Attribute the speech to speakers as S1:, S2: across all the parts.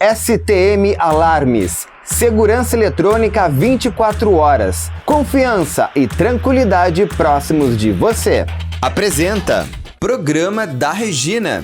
S1: STM Alarmes. Segurança eletrônica 24 horas. Confiança e tranquilidade próximos de você. Apresenta Programa da Regina.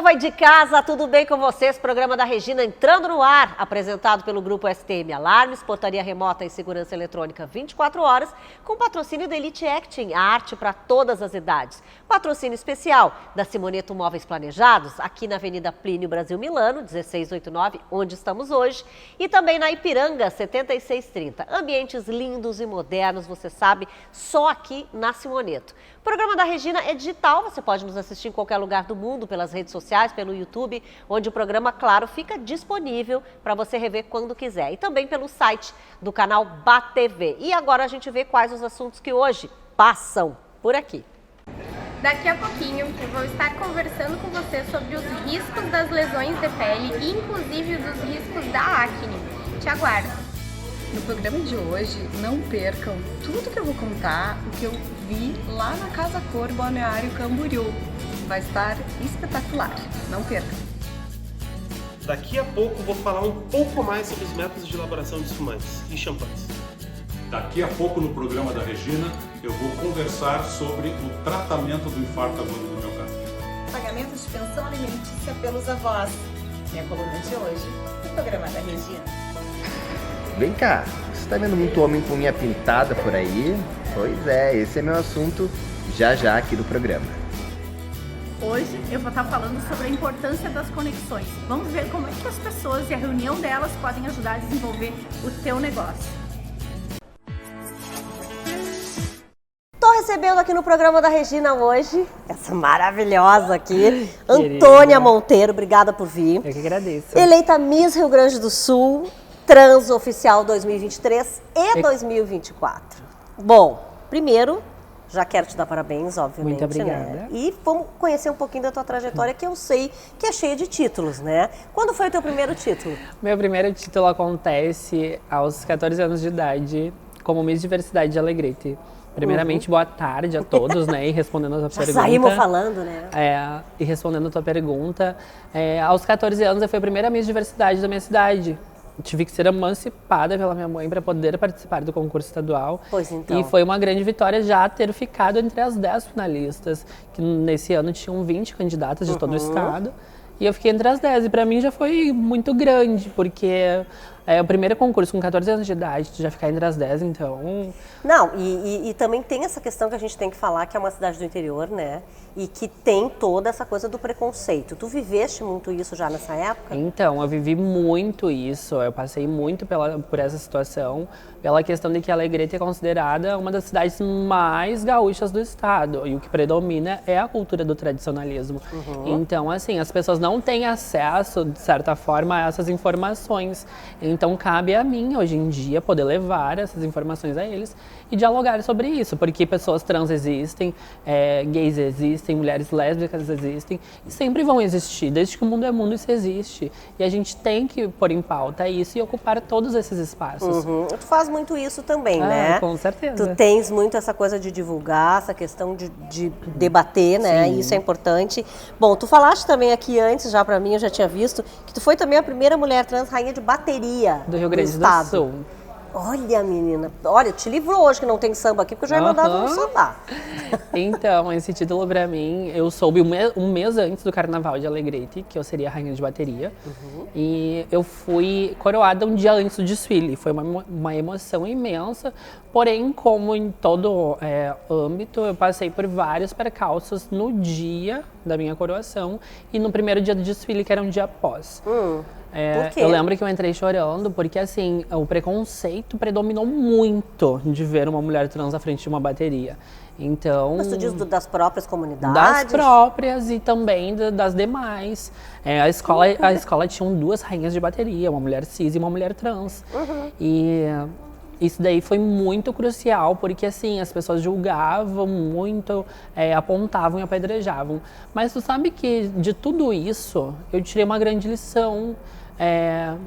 S2: Vai de casa, tudo bem com vocês? Programa da Regina entrando no ar, apresentado pelo Grupo STM Alarmes, portaria remota e segurança eletrônica 24 horas, com patrocínio da Elite Acting, a arte para todas as idades. Patrocínio especial da Simoneto Móveis Planejados, aqui na Avenida Plínio Brasil Milano, 1689, onde estamos hoje, e também na Ipiranga, 7630. Ambientes lindos e modernos, você sabe, só aqui na Simoneto. O programa da Regina é digital, você pode nos assistir em qualquer lugar do mundo, pelas redes sociais, pelo YouTube, onde o programa, claro, fica disponível para você rever quando quiser. E também pelo site do canal BATV. E agora a gente vê quais os assuntos que hoje passam por aqui.
S3: Daqui a pouquinho eu vou estar conversando com você sobre os riscos das lesões de pele e inclusive dos riscos da acne. Te aguardo!
S4: No programa de hoje, não percam tudo que eu vou contar, o que eu vi lá na Casa Cor Balneário Camboriú. Vai estar espetacular, não percam.
S5: Daqui a pouco vou falar um pouco mais sobre os métodos de elaboração de espumantes e champanhes.
S6: Daqui a pouco no programa da Regina, eu vou conversar sobre o tratamento do infarto agudo do miocárdio.
S7: Pagamento de pensão alimentícia pelos avós. Minha coluna de hoje, no programa da Regina.
S1: Vem cá, você tá vendo muito homem com unha pintada por aí? Pois é, esse é meu assunto já aqui do programa.
S8: Hoje eu vou estar falando sobre a importância das conexões. Vamos ver como é que as pessoas e a reunião delas podem ajudar a desenvolver o teu negócio.
S2: Estou recebendo aqui no programa da Regina hoje, essa maravilhosa aqui, Antônia Monteiro, obrigada por vir.
S9: Eu que agradeço.
S2: Eleita Miss Rio Grande do Sul, Trans Oficial 2023 e 2024. Bom, primeiro, já quero te dar parabéns, obviamente.
S9: Muito obrigada.
S2: Né? E vamos conhecer um pouquinho da tua trajetória, que eu sei que é cheia de títulos, né? Quando foi o teu primeiro título?
S9: Meu primeiro título acontece aos 14 anos de idade, como Miss Diversidade de Alegrete. Primeiramente, boa tarde a todos, né? E respondendo a tua pergunta.
S2: Saímos falando, né?
S9: E respondendo a tua pergunta, aos 14 anos eu fui a primeira Miss Diversidade da minha cidade. Tive que ser emancipada pela minha mãe para poder participar do concurso estadual.
S2: Pois então.
S9: E foi uma grande vitória já ter ficado entre as 10 finalistas, que nesse ano tinham 20 candidatas de todo o estado. E eu fiquei entre as 10, e para mim já foi muito grande, porque é o primeiro concurso com 14 anos de idade, tu já ficar entre as 10, então...
S2: Não, e também tem essa questão que a gente tem que falar, que é uma cidade do interior, né? E que tem toda essa coisa do preconceito. Tu viveste muito isso já nessa época?
S9: Então, eu vivi muito isso, eu passei muito por essa situação, pela questão de que Alegrete é considerada uma das cidades mais gaúchas do estado, e o que predomina é a cultura do tradicionalismo. Então, assim, as pessoas não têm acesso, de certa forma, a essas informações. Então, cabe a mim, hoje em dia, poder levar essas informações a eles e dialogar sobre isso, porque pessoas trans existem, gays existem, mulheres lésbicas existem e sempre vão existir, desde que o mundo é mundo isso existe. E a gente tem que pôr em pauta isso e ocupar todos esses espaços.
S2: Tu faz muito isso também, né?
S9: Com certeza.
S2: Tu tens muito essa coisa de divulgar, essa questão de debater, né? Sim. Isso é importante. Bom, tu falaste também aqui antes, já pra mim, eu já tinha visto, que tu foi também a primeira mulher trans rainha de bateria
S9: do Rio Grande do Sul.
S2: Olha, menina, olha, te livrou hoje que não tem samba aqui, porque eu já ia mandar um sambar.
S9: Então, esse título pra mim, eu soube um mês antes do Carnaval de Alegrete, que eu seria a rainha de bateria. E eu fui coroada um dia antes do desfile. Foi uma emoção imensa, porém, como em todo âmbito, eu passei por vários percalços no dia da minha coroação e no primeiro dia do desfile, que era um dia após.
S2: Por quê?
S9: Eu lembro que eu entrei chorando porque, assim, o preconceito predominou muito de ver uma mulher trans à frente de uma bateria. Então...
S2: Mas tu diz das próprias comunidades?
S9: Das próprias e também das demais. A escola tinha 2 rainhas de bateria, uma mulher cis e uma mulher trans. E isso daí foi muito crucial, porque assim, as pessoas julgavam muito, apontavam e apedrejavam. Mas tu sabe que de tudo isso, eu tirei uma grande lição.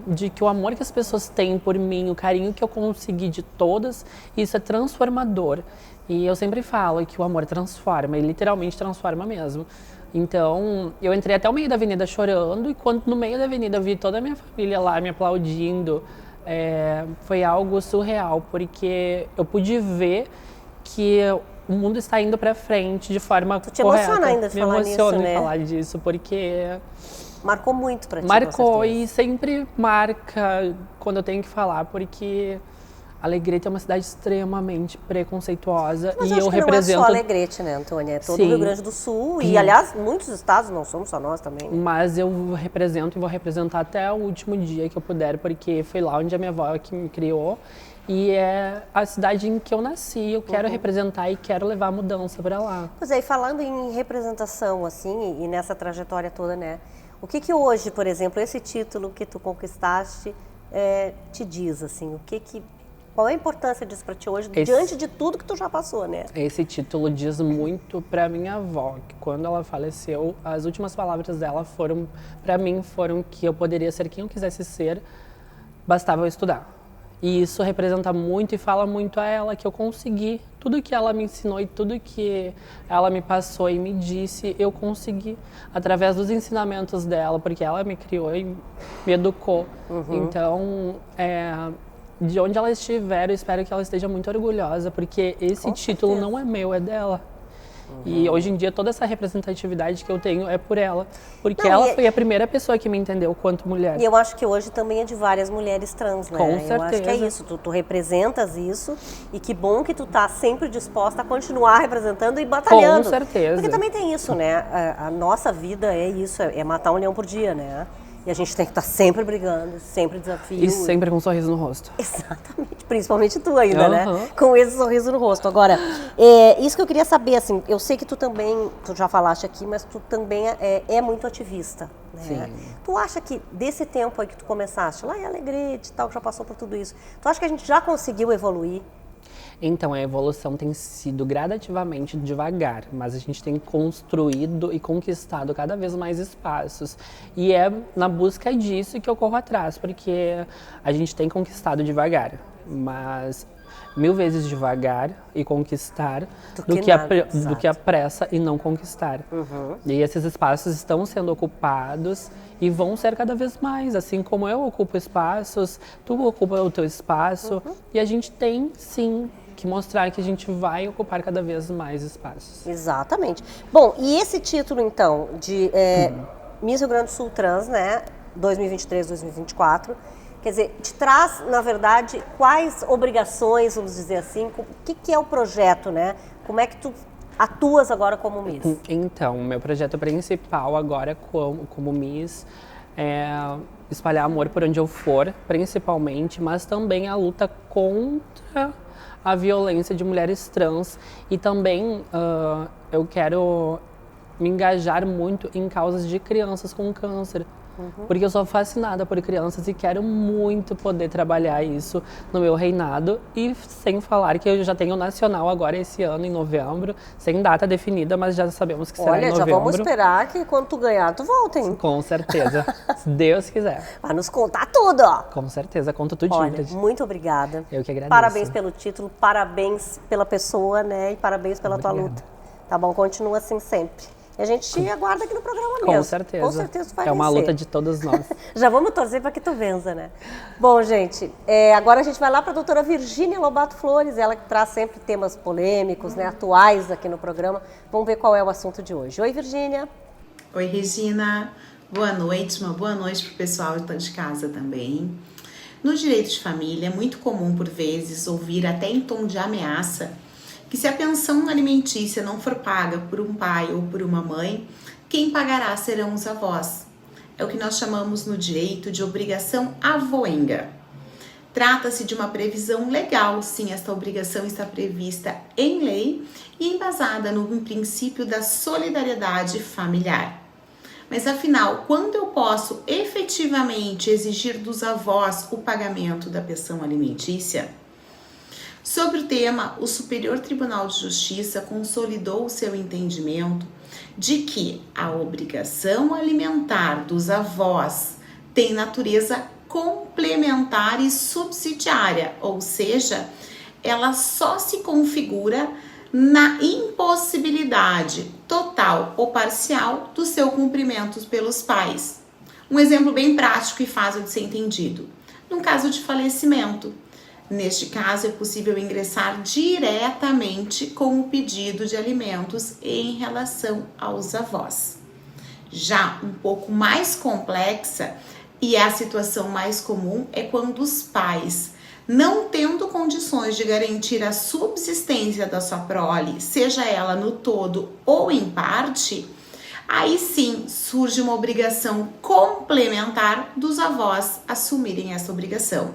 S9: De que o amor que as pessoas têm por mim, o carinho que eu consegui de todas, isso é transformador. E eu sempre falo que o amor transforma, e literalmente transforma mesmo. Então, eu entrei até o meio da avenida chorando, e quando no meio da avenida eu vi toda a minha família lá me aplaudindo, foi algo surreal, porque eu pude ver que o mundo está indo para frente de forma correta.
S2: Tu te emociona ainda de falar nisso, né?
S9: Me emociono em falar disso, porque...
S2: Marcou muito pra ti,
S9: Marcou, e sempre marca quando eu tenho que falar, porque Alegrete é uma cidade extremamente preconceituosa.
S2: Mas
S9: e
S2: eu
S9: eu represento...
S2: não é só Alegrete, né, Antônia? É todo
S9: Sim.
S2: o Rio Grande do Sul e, aliás, muitos estados, não somos só nós também. Né?
S9: Mas eu represento e vou representar até o último dia que eu puder, porque foi lá onde a minha avó que me criou. E é a cidade em que eu nasci, eu quero representar e quero levar a mudança para lá.
S2: Pois é, e falando em representação, assim, e nessa trajetória toda, né? O que hoje, por exemplo, esse título que tu conquistaste te diz, assim? Qual é a importância disso para ti hoje, diante de tudo que tu já passou, né?
S9: Esse título diz muito para minha avó, que quando ela faleceu, as últimas palavras dela foram, para mim, foram que eu poderia ser quem eu quisesse ser, bastava eu estudar. E isso representa muito e fala muito a ela que eu consegui. Tudo que ela me ensinou e tudo que ela me passou e me disse, eu consegui através dos ensinamentos dela, porque ela me criou e me educou. Então, de onde ela estiver, eu espero que ela esteja muito orgulhosa, porque esse título não é meu, é dela. E hoje em dia toda essa representatividade que eu tenho é por ela, porque ela foi a primeira pessoa que me entendeu quanto mulher.
S2: E eu acho que hoje também é de várias mulheres trans, né?
S9: Com certeza.
S2: Eu acho que é isso, tu representas isso e que bom que tu tá sempre disposta a continuar representando e batalhando.
S9: Com certeza.
S2: Porque também tem isso, né? A nossa vida é isso, é matar um leão por dia, né? E a gente tem que estar sempre brigando, sempre desafio.
S9: E sempre com um sorriso no rosto.
S2: Exatamente, principalmente tu ainda, né? Com esse sorriso no rosto. Agora, isso que eu queria saber, assim, eu sei que tu também, tu já falaste aqui, mas tu também é muito ativista, né?
S9: Sim.
S2: Tu acha que desse tempo aí que tu começaste, lá em Alegrete e tal, que já passou por tudo isso, tu acha que a gente já conseguiu evoluir?
S9: Então, a evolução tem sido gradativamente devagar, mas a gente tem construído e conquistado cada vez mais espaços. E é na busca disso que eu corro atrás, porque a gente tem conquistado devagar, mas 1000 vezes devagar e conquistar do que a pressa e não conquistar. E esses espaços estão sendo ocupados e vão ser cada vez mais, assim como eu ocupo espaços, tu ocupa o teu espaço, e a gente tem, sim, que mostrar que a gente vai ocupar cada vez mais espaços.
S2: Exatamente. Bom, e esse título, então, de Miss Rio Grande do Sul Trans, né, 2023-2024, quer dizer, te traz, na verdade, quais obrigações, vamos dizer assim, o que é o projeto, né? Como é que tu atuas agora como Miss?
S9: Então, o meu projeto principal agora como Miss é espalhar amor por onde eu for, principalmente, mas também a luta contra a violência de mulheres trans, e também eu quero me engajar muito em causas de crianças com câncer, porque eu sou fascinada por crianças e quero muito poder trabalhar isso no meu reinado, e sem falar que eu já tenho o nacional agora esse ano, em novembro, sem data definida, mas já sabemos que será em novembro.
S2: Olha, já vamos esperar que quando tu ganhar, tu volta, hein?
S9: Com certeza, se Deus quiser.
S2: Vai nos contar tudo, ó.
S9: Com certeza, conto tudinho.
S2: Olha, muito obrigada.
S9: Eu que agradeço.
S2: Parabéns pelo título, parabéns pela pessoa, né? E parabéns pela tua luta. Tá bom? Continua assim sempre. E a gente te aguarda aqui no programa mesmo.
S9: Com certeza.
S2: Com certeza tu vai
S9: vencer. É uma
S2: vencer.
S9: luta de todos nós.
S2: Já vamos torcer para que tu vença, né? Bom, gente, agora a gente vai lá para a doutora Virgínia Lobato Flores, ela que traz sempre temas polêmicos, né, atuais aqui no programa. Vamos ver qual é o assunto de hoje. Oi, Virgínia.
S10: Oi, Regina. Boa noite, uma boa noite para o pessoal que está de casa também. No direito de família, é muito comum, por vezes, ouvir até em tom de ameaça que se a pensão alimentícia não for paga por um pai ou por uma mãe, quem pagará serão os avós. é o que nós chamamos no direito de obrigação avoenga. Trata-se de uma previsão legal, sim, esta obrigação está prevista em lei e embasada no princípio da solidariedade familiar. Mas afinal, quando eu posso efetivamente exigir dos avós o pagamento da pensão alimentícia? Sobre o tema, o Superior Tribunal de Justiça consolidou o seu entendimento de que a obrigação alimentar dos avós tem natureza complementar e subsidiária, ou seja, ela só se configura na impossibilidade total ou parcial do seu cumprimento pelos pais. Um exemplo bem prático e fácil de ser entendido. No caso de falecimento, neste caso é possível ingressar diretamente com o pedido de alimentos em relação aos avós. Já um pouco mais complexa, e a situação mais comum é quando os pais, não tendo condições de garantir a subsistência da sua prole, seja ela no todo ou em parte, aí sim surge uma obrigação complementar dos avós assumirem essa obrigação.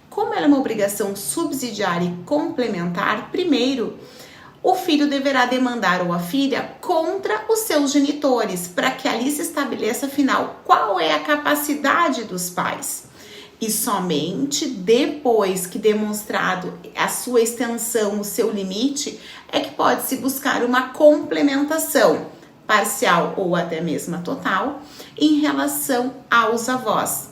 S10: Como ela é uma obrigação subsidiária e complementar, primeiro, o filho deverá demandar ou a filha contra os seus genitores, para que ali se estabeleça, afinal, qual é a capacidade dos pais. E somente depois que demonstrado a sua extensão, o seu limite, é que pode-se buscar uma complementação, parcial ou até mesmo total, em relação aos avós.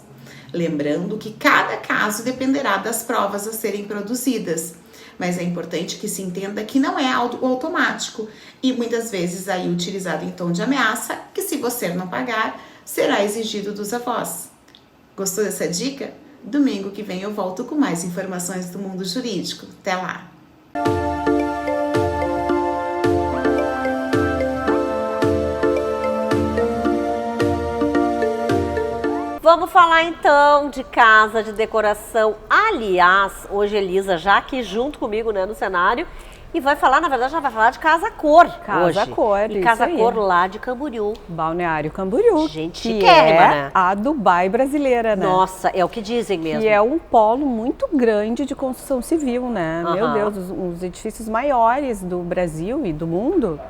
S10: Lembrando que cada caso dependerá das provas a serem produzidas. Mas é importante que se entenda que não é algo automático e muitas vezes aí utilizado em tom de ameaça, que se você não pagar, será exigido dos avós. Gostou dessa dica? Domingo que vem eu volto com mais informações do mundo jurídico. Até lá!
S2: Vamos falar então de casa, de decoração. Aliás, hoje Elisa já aqui junto comigo, né, no cenário, e vai falar, na verdade, já vai falar de casa-cor.
S11: Casa-cor,
S2: e casa-cor lá de Camboriú.
S11: Balneário Camboriú.
S2: Gente
S11: que
S2: chiquérrima,
S11: é
S2: né?
S11: a Dubai brasileira, né?
S2: Nossa, é o que dizem mesmo.
S11: Que é um polo muito grande de construção civil, né? Meu Deus, os edifícios maiores do Brasil e do mundo.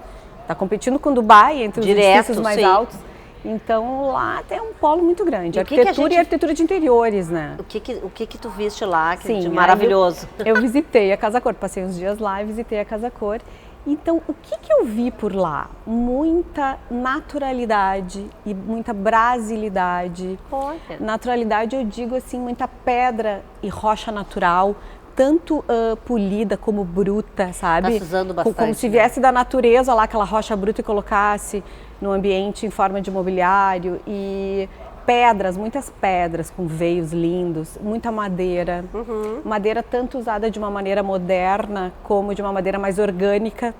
S11: Tá competindo com Dubai entre os edifícios mais altos. Então lá tem um polo muito grande, arquitetura e arquitetura de interiores, né?
S2: O que tu viste lá de maravilhoso?
S11: Eu visitei a Casa Cor, passei uns dias lá e visitei a Casa Cor. Então, o que eu vi por lá? Muita naturalidade e muita brasilidade.
S2: Olha.
S11: Naturalidade, eu digo assim, muita pedra e rocha natural, tanto polida como bruta, sabe?
S2: Tá se usando bastante,
S11: como se viesse da natureza lá, aquela rocha bruta e colocasse no ambiente em forma de mobiliário. E pedras, muitas pedras com veios lindos, muita madeira. Madeira tanto usada de uma maneira moderna como de uma madeira mais orgânica,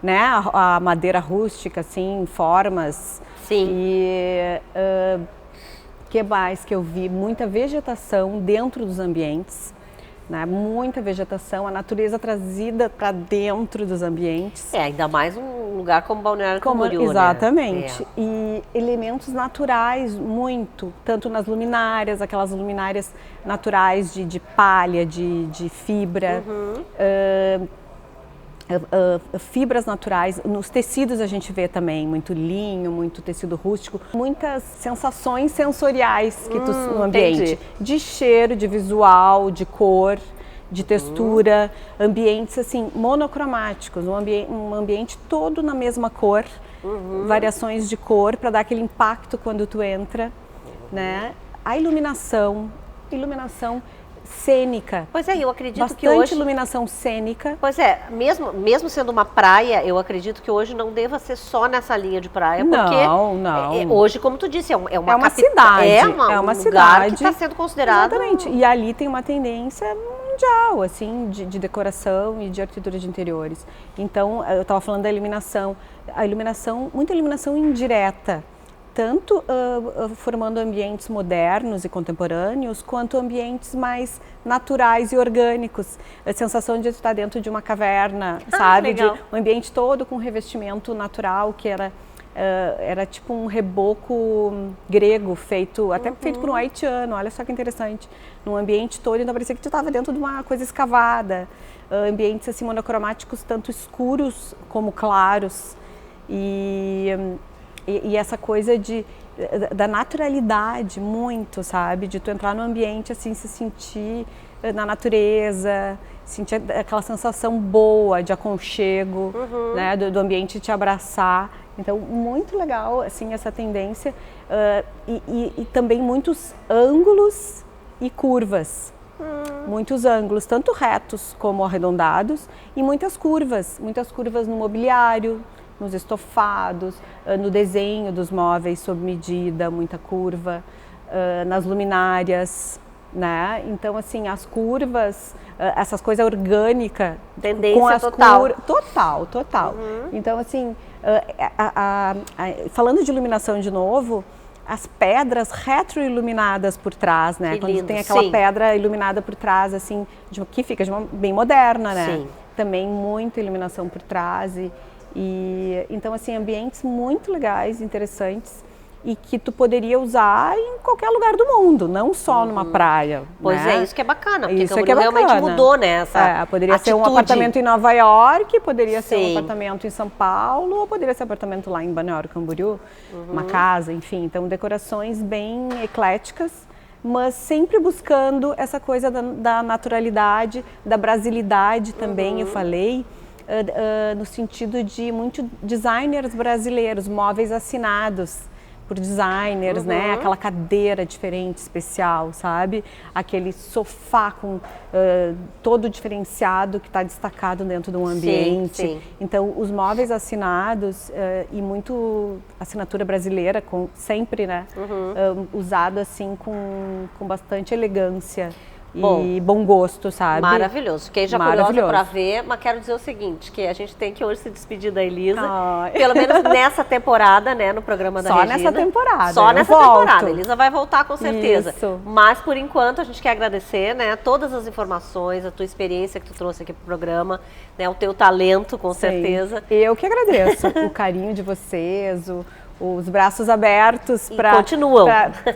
S11: né? A madeira rústica, assim, formas.
S2: Sim.
S11: E que mais que eu vi? Muita vegetação dentro dos ambientes. Né? Muita vegetação, a natureza trazida para dentro dos ambientes.
S2: Ainda mais um lugar como Balneário Camboriú,
S11: exatamente.
S2: Né?
S11: E elementos naturais, muito, tanto nas luminárias, aquelas luminárias naturais de palha, de fibra, fibras naturais. Nos tecidos a gente vê também muito linho, muito tecido rústico, muitas sensações sensoriais que no ambiente,
S2: entendi.
S11: De cheiro, de visual, de cor, de textura, ambientes assim monocromáticos, um ambiente todo na mesma cor, variações de cor para dar aquele impacto quando tu entra, né? A iluminação cênica.
S2: Pois é, eu acredito
S11: bastante
S2: que hoje...
S11: iluminação cênica.
S2: Pois é, mesmo sendo uma praia, eu acredito que hoje não deva ser só nessa linha de praia, porque
S11: não.
S2: Hoje, como tu disse, é uma
S11: cidade.
S2: É
S11: uma
S2: lugar
S11: cidade
S2: que está sendo considerado...
S11: Exatamente. E ali tem uma tendência mundial, assim, de decoração e de arquitetura de interiores. Então, eu estava falando da iluminação. A iluminação, muita iluminação indireta. Tanto formando ambientes modernos e contemporâneos, quanto ambientes mais naturais e orgânicos. A sensação de estar dentro de uma caverna, sabe?
S2: Legal.
S11: Um ambiente todo com revestimento natural, que era era tipo um reboco grego, até feito por um haitiano, olha só que interessante. Num ambiente todo, então parecia que tu estava dentro de uma coisa escavada. Ambientes assim monocromáticos, tanto escuros como claros. E essa coisa da naturalidade muito, sabe? De tu entrar no ambiente assim, se sentir na natureza, sentir aquela sensação boa de aconchego, né? Do ambiente te abraçar. Então, muito legal, assim, essa tendência e também muitos ângulos e curvas. Muitos ângulos, tanto retos como arredondados, e muitas curvas no mobiliário, nos estofados, no desenho dos móveis sob medida, muita curva, nas luminárias, né? Então, assim, as curvas, essas coisas orgânicas...
S2: Tendência
S11: com as
S2: total.
S11: Total. Então, assim, falando de iluminação de novo, as pedras retroiluminadas por trás, né? Quando tem aquela pedra iluminada por trás, assim, que fica bem moderna, né?
S2: Sim.
S11: Também muita iluminação por trás então, assim, ambientes muito legais, interessantes e que tu poderia usar em qualquer lugar do mundo, não só numa praia.
S2: Pois
S11: né?
S2: é, isso que é bacana, porque
S11: isso Camboriú
S2: realmente mudou, né?
S11: Poderia ser um apartamento em Nova York, poderia ser um apartamento em São Paulo, ou poderia ser um apartamento lá em Balneário Camboriú, uma casa, enfim. Então, decorações bem ecléticas, mas sempre buscando essa coisa da naturalidade, da brasilidade também, eu falei, no sentido de muitos designers brasileiros, móveis assinados por designers, né? Aquela cadeira diferente, especial, sabe? Aquele sofá com todo diferenciado que está destacado dentro de um ambiente.
S2: Sim.
S11: Então, os móveis assinados e muito assinatura brasileira, sempre, né? Usado assim com bastante elegância. E bom gosto, sabe?
S2: Maravilhoso. Fiquei já curiosa para ver, mas quero dizer o seguinte, que a gente tem que hoje se despedir da Elisa, pelo menos nessa temporada, né, no programa da Regina.
S11: Só nessa temporada.
S2: Só nessa temporada. A Elisa vai voltar com certeza.
S11: Isso.
S2: Mas, por enquanto, a gente quer agradecer, né, todas as informações, a tua experiência que tu trouxe aqui pro programa, né, o teu talento, com certeza.
S11: Eu que agradeço o carinho de vocês, os braços abertos para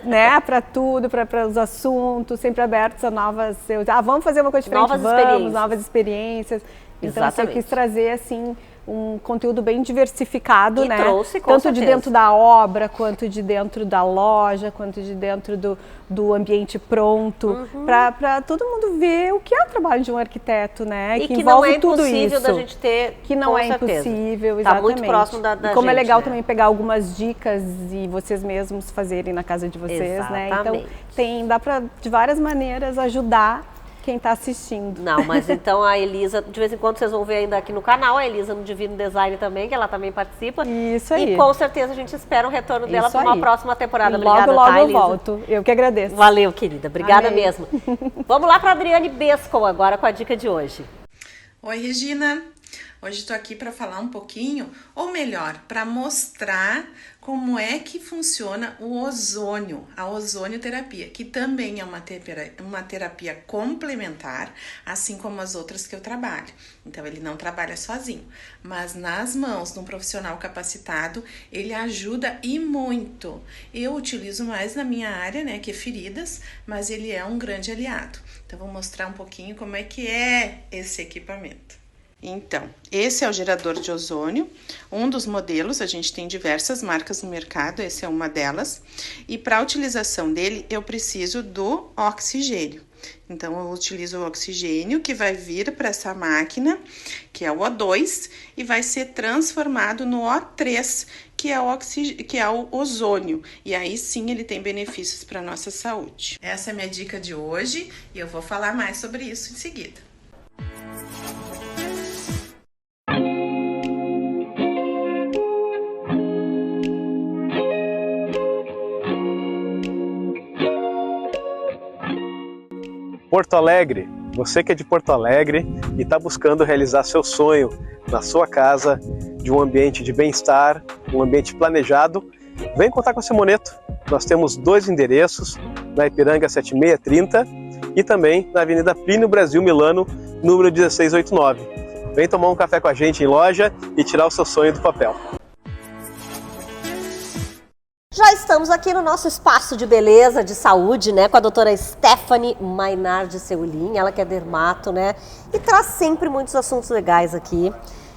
S11: né, para tudo, para os assuntos, sempre abertos a novas... vamos fazer uma coisa diferente, novas experiências. Então, assim, eu quis trazer assim um conteúdo bem diversificado, né?
S2: Trouxe, com
S11: tanto
S2: certeza.
S11: De dentro da obra, quanto de dentro da loja, quanto de dentro do ambiente pronto, para todo mundo ver o que é o trabalho de um arquiteto, né?
S2: E que
S11: envolve
S2: não é
S11: tudo
S2: impossível
S11: isso.
S2: Da gente ter,
S11: que não é
S2: certeza.
S11: Impossível, exatamente.
S2: Tá muito próximo da
S11: e como
S2: gente,
S11: é legal
S2: né?
S11: também pegar algumas dicas e vocês mesmos fazerem na casa de vocês,
S2: exatamente.
S11: né? Então dá para de várias maneiras ajudar quem está assistindo.
S2: Não, mas então a Elisa, de vez em quando vocês vão ver ainda aqui no canal, a Elisa no Divino Design também, que ela também participa.
S11: Isso aí.
S2: E com certeza a gente espera o retorno dela para uma próxima temporada.
S11: E
S2: Obrigada,
S11: logo
S2: Elisa?
S11: eu volto. Eu que agradeço.
S2: Valeu, querida. Obrigada
S11: Amei.
S2: mesmo. Vamos lá para a Adriane Besco agora com a dica de hoje.
S10: Oi, Regina. Hoje estou aqui para falar um pouquinho, ou melhor, para mostrar como é que funciona o ozônio, a ozonioterapia, que também é uma terapia complementar, assim como as outras que eu trabalho. Então, ele não trabalha sozinho, mas nas mãos de um profissional capacitado, ele ajuda e muito. Eu utilizo mais na minha área, né, que é feridas, mas ele é um grande aliado. Então, vou mostrar um pouquinho como é que é esse equipamento. Então, esse é o gerador de ozônio, um dos modelos, a gente tem diversas marcas no mercado, essa é uma delas, e para a utilização dele eu preciso do oxigênio. Então, eu utilizo o oxigênio que vai vir para essa máquina, que é o O2, e vai ser transformado no O3, que é o ozônio. E aí sim ele tem benefícios para a nossa saúde. Essa é a minha dica de hoje e eu vou falar mais sobre isso em seguida.
S12: Porto Alegre, você que é de Porto Alegre e está buscando realizar seu sonho na sua casa, de um ambiente de bem-estar, um ambiente planejado, vem contar com a Simoneto. Nós temos 2 endereços, na Ipiranga 7630 e também na Avenida Plínio Brasil Milano, número 1689. Vem tomar um café com a gente em loja e tirar o seu sonho do papel.
S2: estamos aqui no nosso espaço de beleza, de saúde, né? Com a doutora Stephanie Mainardi Seulin, ela que é dermato, né? E traz sempre muitos assuntos legais aqui.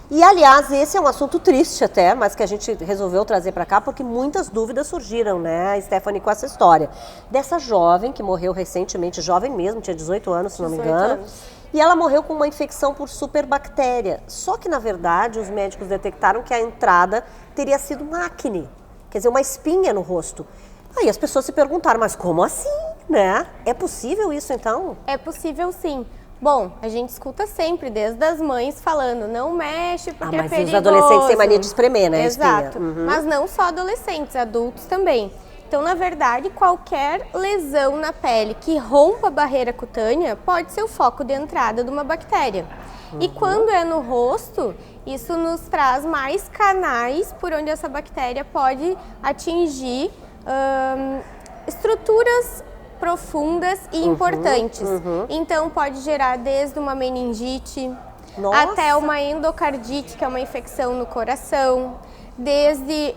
S2: E, aliás, esse é um assunto triste até, mas que a gente resolveu trazer para cá porque muitas dúvidas surgiram, né, Stephanie, com essa história. Dessa jovem que morreu recentemente, jovem mesmo, tinha 18 anos, se não me engano. E ela morreu com uma infecção por superbactéria. Só que, na verdade, os médicos detectaram que a entrada teria sido uma acne, quer dizer, uma espinha no rosto. Aí as pessoas se perguntaram, mas como assim, né? É possível isso, então?
S3: É possível, sim. Bom, a gente escuta sempre, desde as mães falando, não mexe porque é perigoso.
S2: Mas os adolescentes têm mania de espremer, né?
S3: Exato, mas não só adolescentes, adultos também. Então, na verdade, qualquer lesão na pele que rompa a barreira cutânea pode ser o foco de entrada de uma bactéria. E quando é no rosto, isso nos traz mais canais por onde essa bactéria pode atingir estruturas profundas e importantes. Então pode gerar desde uma meningite até uma endocardite, que é uma infecção no coração, desde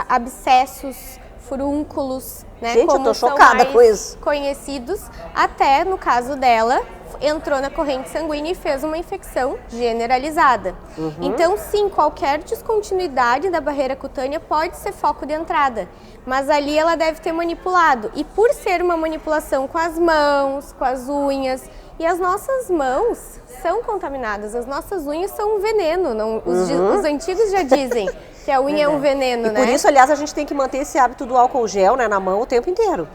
S3: abscessos, furúnculos, né?
S2: Gente,
S3: como
S2: eu tô chocada com isso.
S3: Conhecidos, até no caso dela, entrou na corrente sanguínea e fez uma infecção generalizada. Então, sim, qualquer descontinuidade da barreira cutânea pode ser foco de entrada, mas ali ela deve ter manipulado. E por ser uma manipulação com as mãos, com as unhas, e as nossas mãos são contaminadas, as nossas unhas são um veneno. Não, os antigos já dizem que a unha é um veneno, né?
S2: Por isso, aliás, a gente tem que manter esse hábito do álcool gel, né, na mão o tempo inteiro.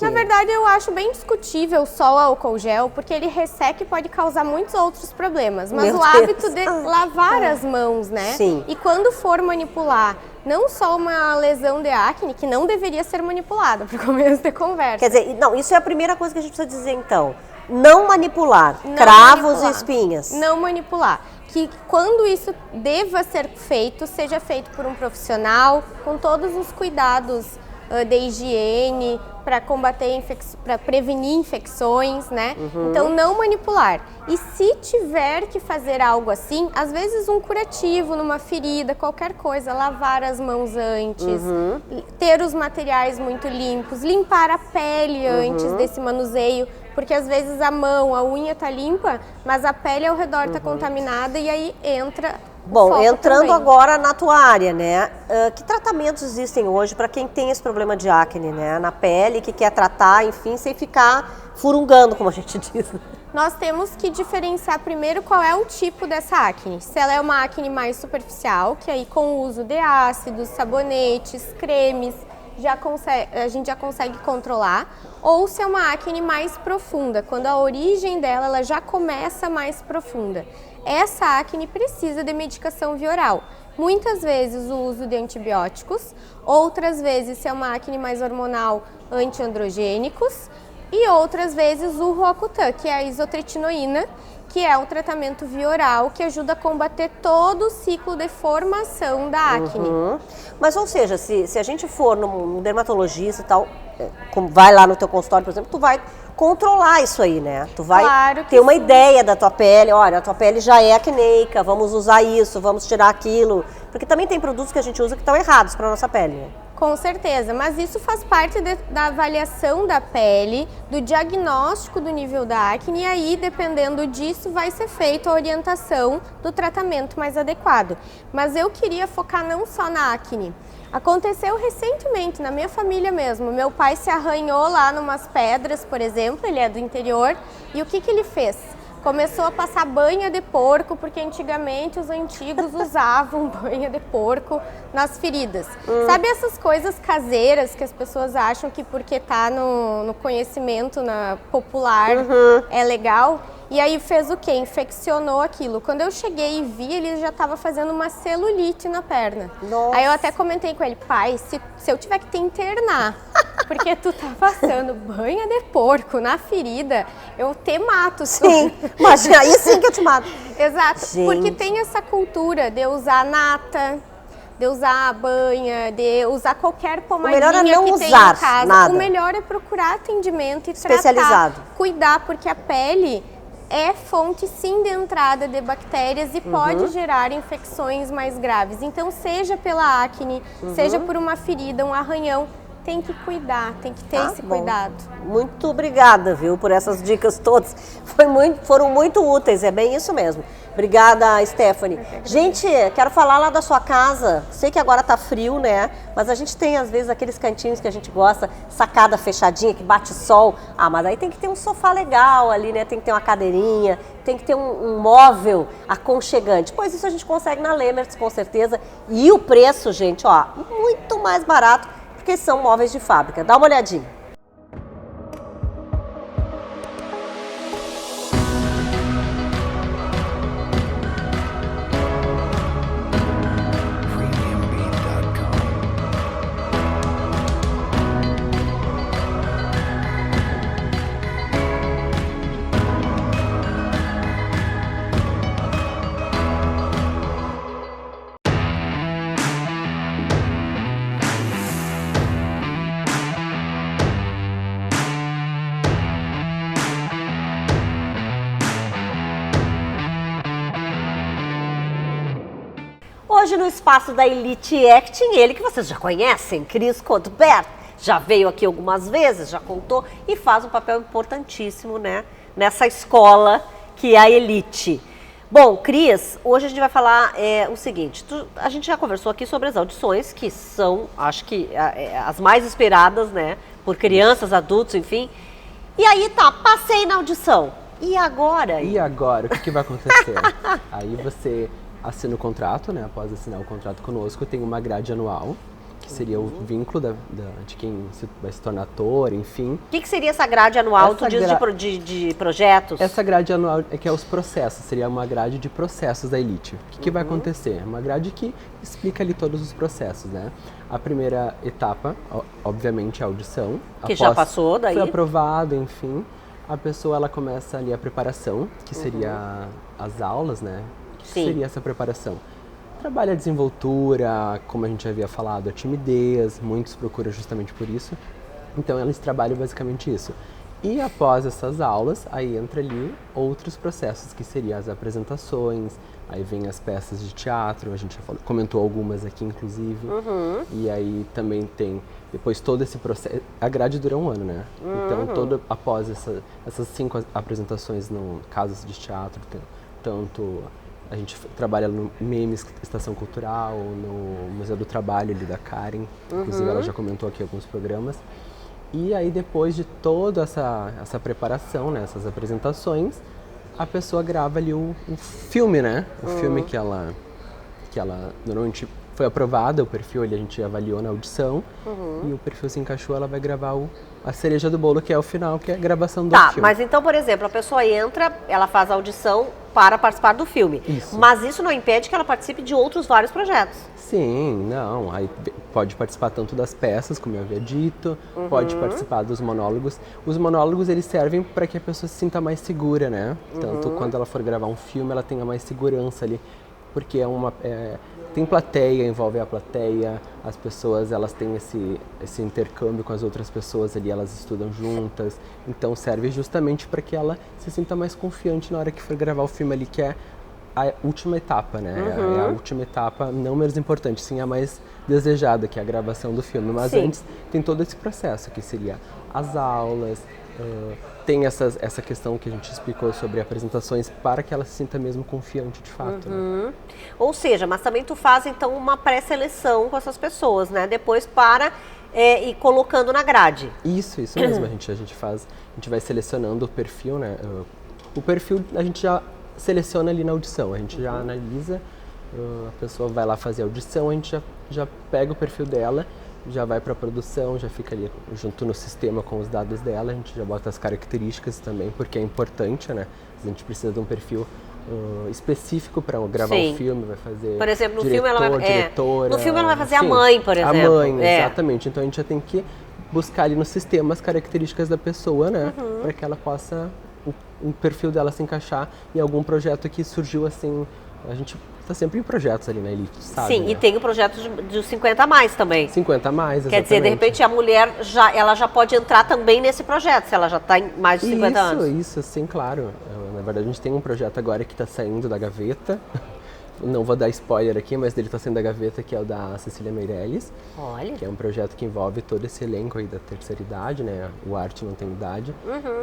S3: Na verdade, eu acho bem discutível só o álcool gel, porque ele resseca e pode causar muitos outros problemas. Mas o hábito de lavar as mãos, né?
S2: Sim.
S3: E quando for manipular, não só uma lesão de acne, que não deveria ser manipulada, para começo de conversa.
S2: Quer dizer, não, isso é a primeira coisa que a gente precisa dizer, então. Não manipular cravos e espinhas.
S3: Não manipular. Que quando isso deva ser feito, seja feito por um profissional, com todos os cuidados de higiene, para combater, para prevenir infecções, né? Então, não manipular. E se tiver que fazer algo assim, às vezes um curativo numa ferida, qualquer coisa, lavar as mãos antes, ter os materiais muito limpos, limpar a pele antes desse manuseio, porque às vezes a mão, a unha tá limpa, mas a pele ao redor tá contaminada e aí entra.
S2: Bom, entrando agora na tua área, né? Que tratamentos existem hoje para quem tem esse problema de acne, né? Na pele, que quer tratar, enfim, sem ficar furungando, como a gente diz.
S3: Nós temos que diferenciar primeiro qual é o tipo dessa acne. Se ela é uma acne mais superficial, que aí com o uso de ácidos, sabonetes, cremes, a gente já consegue controlar. Ou se é uma acne mais profunda, quando a origem dela ela já começa mais profunda. Essa acne precisa de medicação via oral. Muitas vezes o uso de antibióticos, outras vezes se é uma acne mais hormonal, antiandrogênicos e outras vezes o Roacutan, que é a isotretinoína, que é um tratamento via oral que ajuda a combater todo o ciclo de formação da acne.
S2: Mas, ou seja, se a gente for num dermatologista e tal, vai lá no teu consultório, por exemplo, tu vai controlar isso aí, né? Tu vai ter uma ideia da tua pele, olha, a tua pele já é acneica, vamos usar isso, vamos tirar aquilo. Porque também tem produtos que a gente usa que estão errados para nossa pele, né?
S3: Com certeza, mas isso faz parte da avaliação da pele, do diagnóstico do nível da acne e aí, dependendo disso, vai ser feita a orientação do tratamento mais adequado. Mas eu queria focar não só na acne. Aconteceu recentemente, na minha família mesmo. Meu pai se arranhou lá numas pedras, por exemplo, ele é do interior, e o que ele fez? Começou a passar banha de porco, porque antigamente os antigos usavam banha de porco nas feridas. Sabe essas coisas caseiras que as pessoas acham que porque tá no conhecimento popular é legal? E aí fez o quê? Infeccionou aquilo. Quando eu cheguei e vi, ele já estava fazendo uma celulite na perna.
S2: Nossa.
S3: Aí eu até comentei com ele, pai, se eu tiver que te internar, porque tu tá passando banha de porco na ferida, eu te mato.
S2: Sim, mas aí sim que eu te mato.
S3: Exato,
S2: Gente.
S3: porque tem essa cultura de usar nata, de usar a banha, de usar qualquer pomadinha
S2: não
S3: que tem em casa.
S2: Nada.
S3: O melhor é procurar atendimento e
S2: especializado.
S3: Cuidar, porque a pele é fonte sim de entrada de bactérias e pode gerar infecções mais graves. Então, seja pela acne, seja por uma ferida, um arranhão, tem que cuidar, tem que ter esse cuidado.
S2: Muito obrigada, viu, por essas dicas todas. Foram muito úteis, é bem isso mesmo. Obrigada, Stephanie. Gente, quero falar lá da sua casa. Sei que agora tá frio, né? Mas a gente tem, às vezes, aqueles cantinhos que a gente gosta, sacada fechadinha, que bate sol. Ah, mas aí tem que ter um sofá legal ali, né? Tem que ter uma cadeirinha, tem que ter um móvel aconchegante. Pois isso a gente consegue na Lemertz, com certeza. E o preço, gente, ó, muito mais barato, porque são móveis de fábrica. Dá uma olhadinha. Hoje no espaço da Elite Acting, ele que vocês já conhecem, Cris Cuthbert, já veio aqui algumas vezes, já contou e faz um papel importantíssimo, né, nessa escola que é a Elite. Bom, Cris, hoje a gente vai falar o seguinte, a gente já conversou aqui sobre as audições, que são, acho que, as mais esperadas, né, por crianças, adultos, enfim. E aí tá, passei na audição. E agora?
S13: E agora? O que vai acontecer? Aí você assina o contrato, né? Após assinar o contrato conosco, tem uma grade anual, que seria o vínculo de quem vai se tornar ator, enfim.
S2: O que seria essa grade anual, tu diz de projetos?
S13: Essa grade anual é que é os processos, seria uma grade de processos da Elite. O que vai acontecer? Uma grade que explica ali todos os processos, né? A primeira etapa, obviamente, é a audição.
S2: Que já passou daí.
S13: Foi aprovado, enfim. A pessoa, ela começa ali a preparação, que seria as aulas, né? O que seria essa preparação? Trabalha a desenvoltura, como a gente já havia falado, a timidez, muitos procuram justamente por isso. Então, eles trabalham basicamente isso. E após essas aulas, aí entra ali outros processos, que seriam as apresentações, aí vem as peças de teatro, a gente já comentou algumas aqui, inclusive. E aí também tem, depois todo esse processo, a grade dura um ano, né? Então, após essas 5 apresentações no casas de teatro, tanto a gente trabalha no MEMES, Estação Cultural, no Museu do Trabalho ali da Karen, inclusive ela já comentou aqui alguns programas. E aí depois de toda essa preparação, né, essas apresentações, a pessoa grava ali o filme, né? O filme que ela normalmente foi aprovado, o perfil ali a gente avaliou na audição, e o perfil se encaixou, ela vai gravar a cereja do bolo, que é o final, que é a gravação do filme.
S2: Tá, mas então, por exemplo, a pessoa entra, ela faz a audição para participar do filme.
S13: Isso.
S2: Mas isso não impede que ela participe de outros vários projetos.
S13: Sim, não. Aí pode participar tanto das peças, como eu havia dito, pode participar dos monólogos. Os monólogos, eles servem para que a pessoa se sinta mais segura, né? Tanto quando ela for gravar um filme, ela tenha mais segurança ali, porque tem plateia, envolve a plateia, as pessoas, elas têm esse intercâmbio com as outras pessoas ali, elas estudam juntas, então serve justamente para que ela se sinta mais confiante na hora que for gravar o filme ali, que é a última etapa, né? É a última etapa, não menos importante, sim a mais desejada, que é a gravação do filme, mas antes tem todo esse processo, que seria as aulas, tem essa questão que a gente explicou sobre apresentações para que ela se sinta mesmo confiante de fato. Né?
S2: Ou seja, mas também tu faz então uma pré-seleção com essas pessoas, né? Depois para ir colocando na grade.
S13: Isso mesmo, a gente vai selecionando o perfil, né? O perfil a gente já seleciona ali na audição, a gente já analisa, a pessoa vai lá fazer a audição, a gente já pega o perfil dela, já vai para a produção, já fica ali junto no sistema com os dados dela, a gente já bota as características também, porque é importante, né? A gente precisa de um perfil específico para gravar um filme, vai fazer,
S2: por exemplo, no
S13: diretor,
S2: filme ela vai,
S13: diretora,
S2: no filme ela vai fazer a mãe, por exemplo.
S13: A mãe, exatamente. Então a gente já tem que buscar ali no sistema as características da pessoa, né? Para que ela possa, o perfil dela se encaixar em algum projeto que surgiu assim. A gente está sempre em projetos ali na Elite, sabe?
S2: Sim, né? E tem o projeto de 50 a mais também.
S13: 50 a mais, exatamente.
S2: Quer dizer, de repente a mulher ela já pode entrar também nesse projeto, se ela já está em mais de 50 anos.
S13: Isso, sim, claro. Na verdade, a gente tem um projeto agora que está saindo da gaveta, não vou dar spoiler aqui, mas dele está saindo da gaveta, que é o da Cecília Meirelles.
S2: Olha.
S13: Que é um projeto que envolve todo esse elenco aí da terceira idade, né? O Arte Não Tem Idade.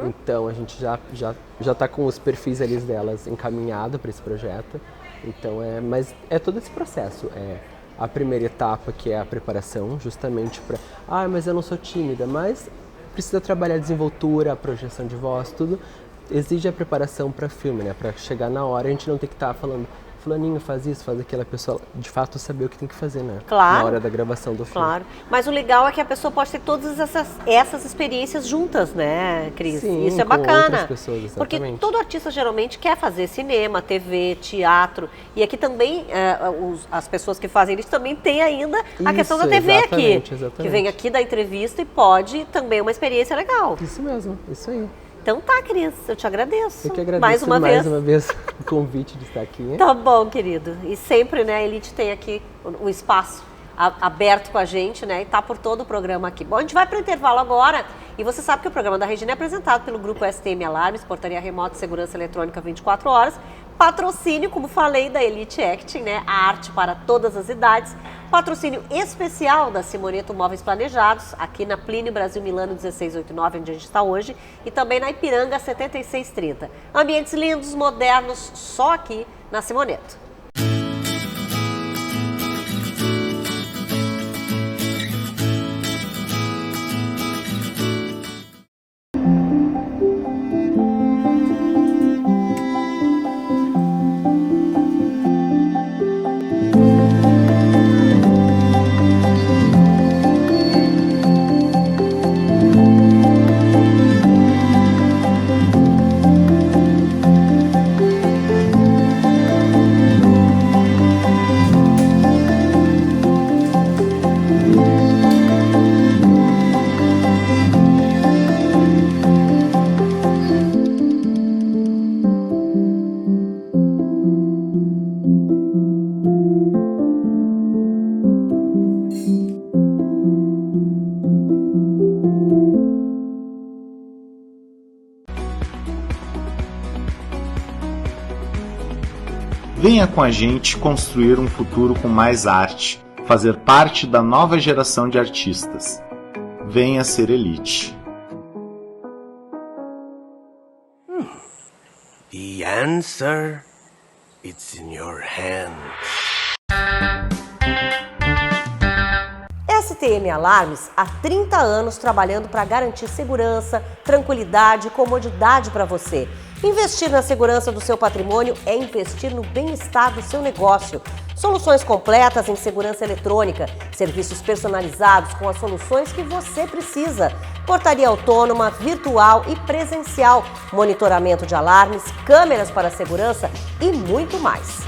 S13: Então a gente já tá com os perfis ali delas encaminhado para esse projeto. Então mas é todo esse processo. É a primeira etapa, que é a preparação, justamente para... mas eu não sou tímida, mas precisa trabalhar a desenvoltura, a projeção de voz, tudo exige a preparação para filme, né? Para chegar na hora a gente não tem que estar falando fulaninho faz isso, faz aquilo, a pessoa de fato saber o que tem que fazer, né?
S2: Claro.
S13: Na hora da gravação do filme.
S2: Claro. Mas o legal é que a pessoa pode ter todas essas experiências juntas, isso Cris?
S13: Sim,
S2: isso é
S13: com
S2: bacana.
S13: outras pessoas, exatamente.
S2: Porque todo artista geralmente quer fazer cinema, TV, teatro. E aqui também, as pessoas que fazem isso também tem ainda a questão da TV aqui. Que vem aqui da entrevista e pode também uma experiência legal.
S13: Isso mesmo, isso aí.
S2: Então tá, Cris, eu te agradeço.
S13: Eu que agradeço
S2: mais uma vez
S13: o convite de estar aqui.
S2: Tá bom, querido. E sempre, né, a Elite tem aqui o espaço aberto com a gente, né, e tá por todo o programa aqui. Bom, a gente vai para o intervalo agora, e você sabe que o programa da Regina é apresentado pelo Grupo STM Alarmes, Portaria Remota e Segurança Eletrônica 24 horas, patrocínio, como falei, da Elite Acting, né, a arte para todas as idades, patrocínio especial da Simoneto Móveis Planejados, aqui na Plínio Brasil Milano 1689, onde a gente está hoje, e também na Ipiranga 7630. Ambientes lindos, modernos, só aqui na Simoneto.
S14: Venha com a gente construir um futuro com mais arte, fazer parte da nova geração de artistas. Venha ser Elite.
S15: The answer, it's in your hands.
S2: STM Alarmes, há 30 anos trabalhando para garantir segurança, tranquilidade e comodidade para você. Investir na segurança do seu patrimônio é investir no bem-estar do seu negócio. Soluções completas em segurança eletrônica, serviços personalizados com as soluções que você precisa. Portaria autônoma, virtual e presencial, monitoramento de alarmes, câmeras para segurança e muito mais.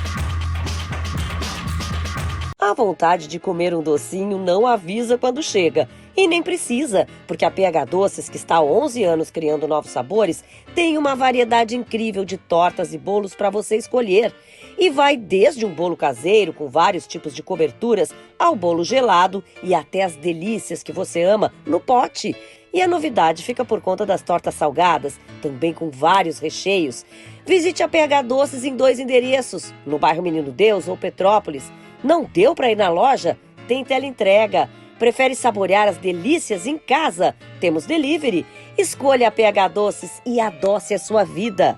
S2: A vontade de comer um docinho não avisa quando chega. E nem precisa, porque a PH Doces, que está há 11 anos criando novos sabores, tem uma variedade incrível de tortas e bolos para você escolher. E vai desde um bolo caseiro com vários tipos de coberturas, ao bolo gelado e até as delícias que você ama no pote. E a novidade fica por conta das tortas salgadas, também com vários recheios. Visite a PH Doces em 2 endereços, no bairro Menino Deus ou Petrópolis. Não deu para ir na loja? Tem teleentrega. Prefere saborear as delícias em casa? Temos delivery. Escolha a PH Doces e adoce a sua vida.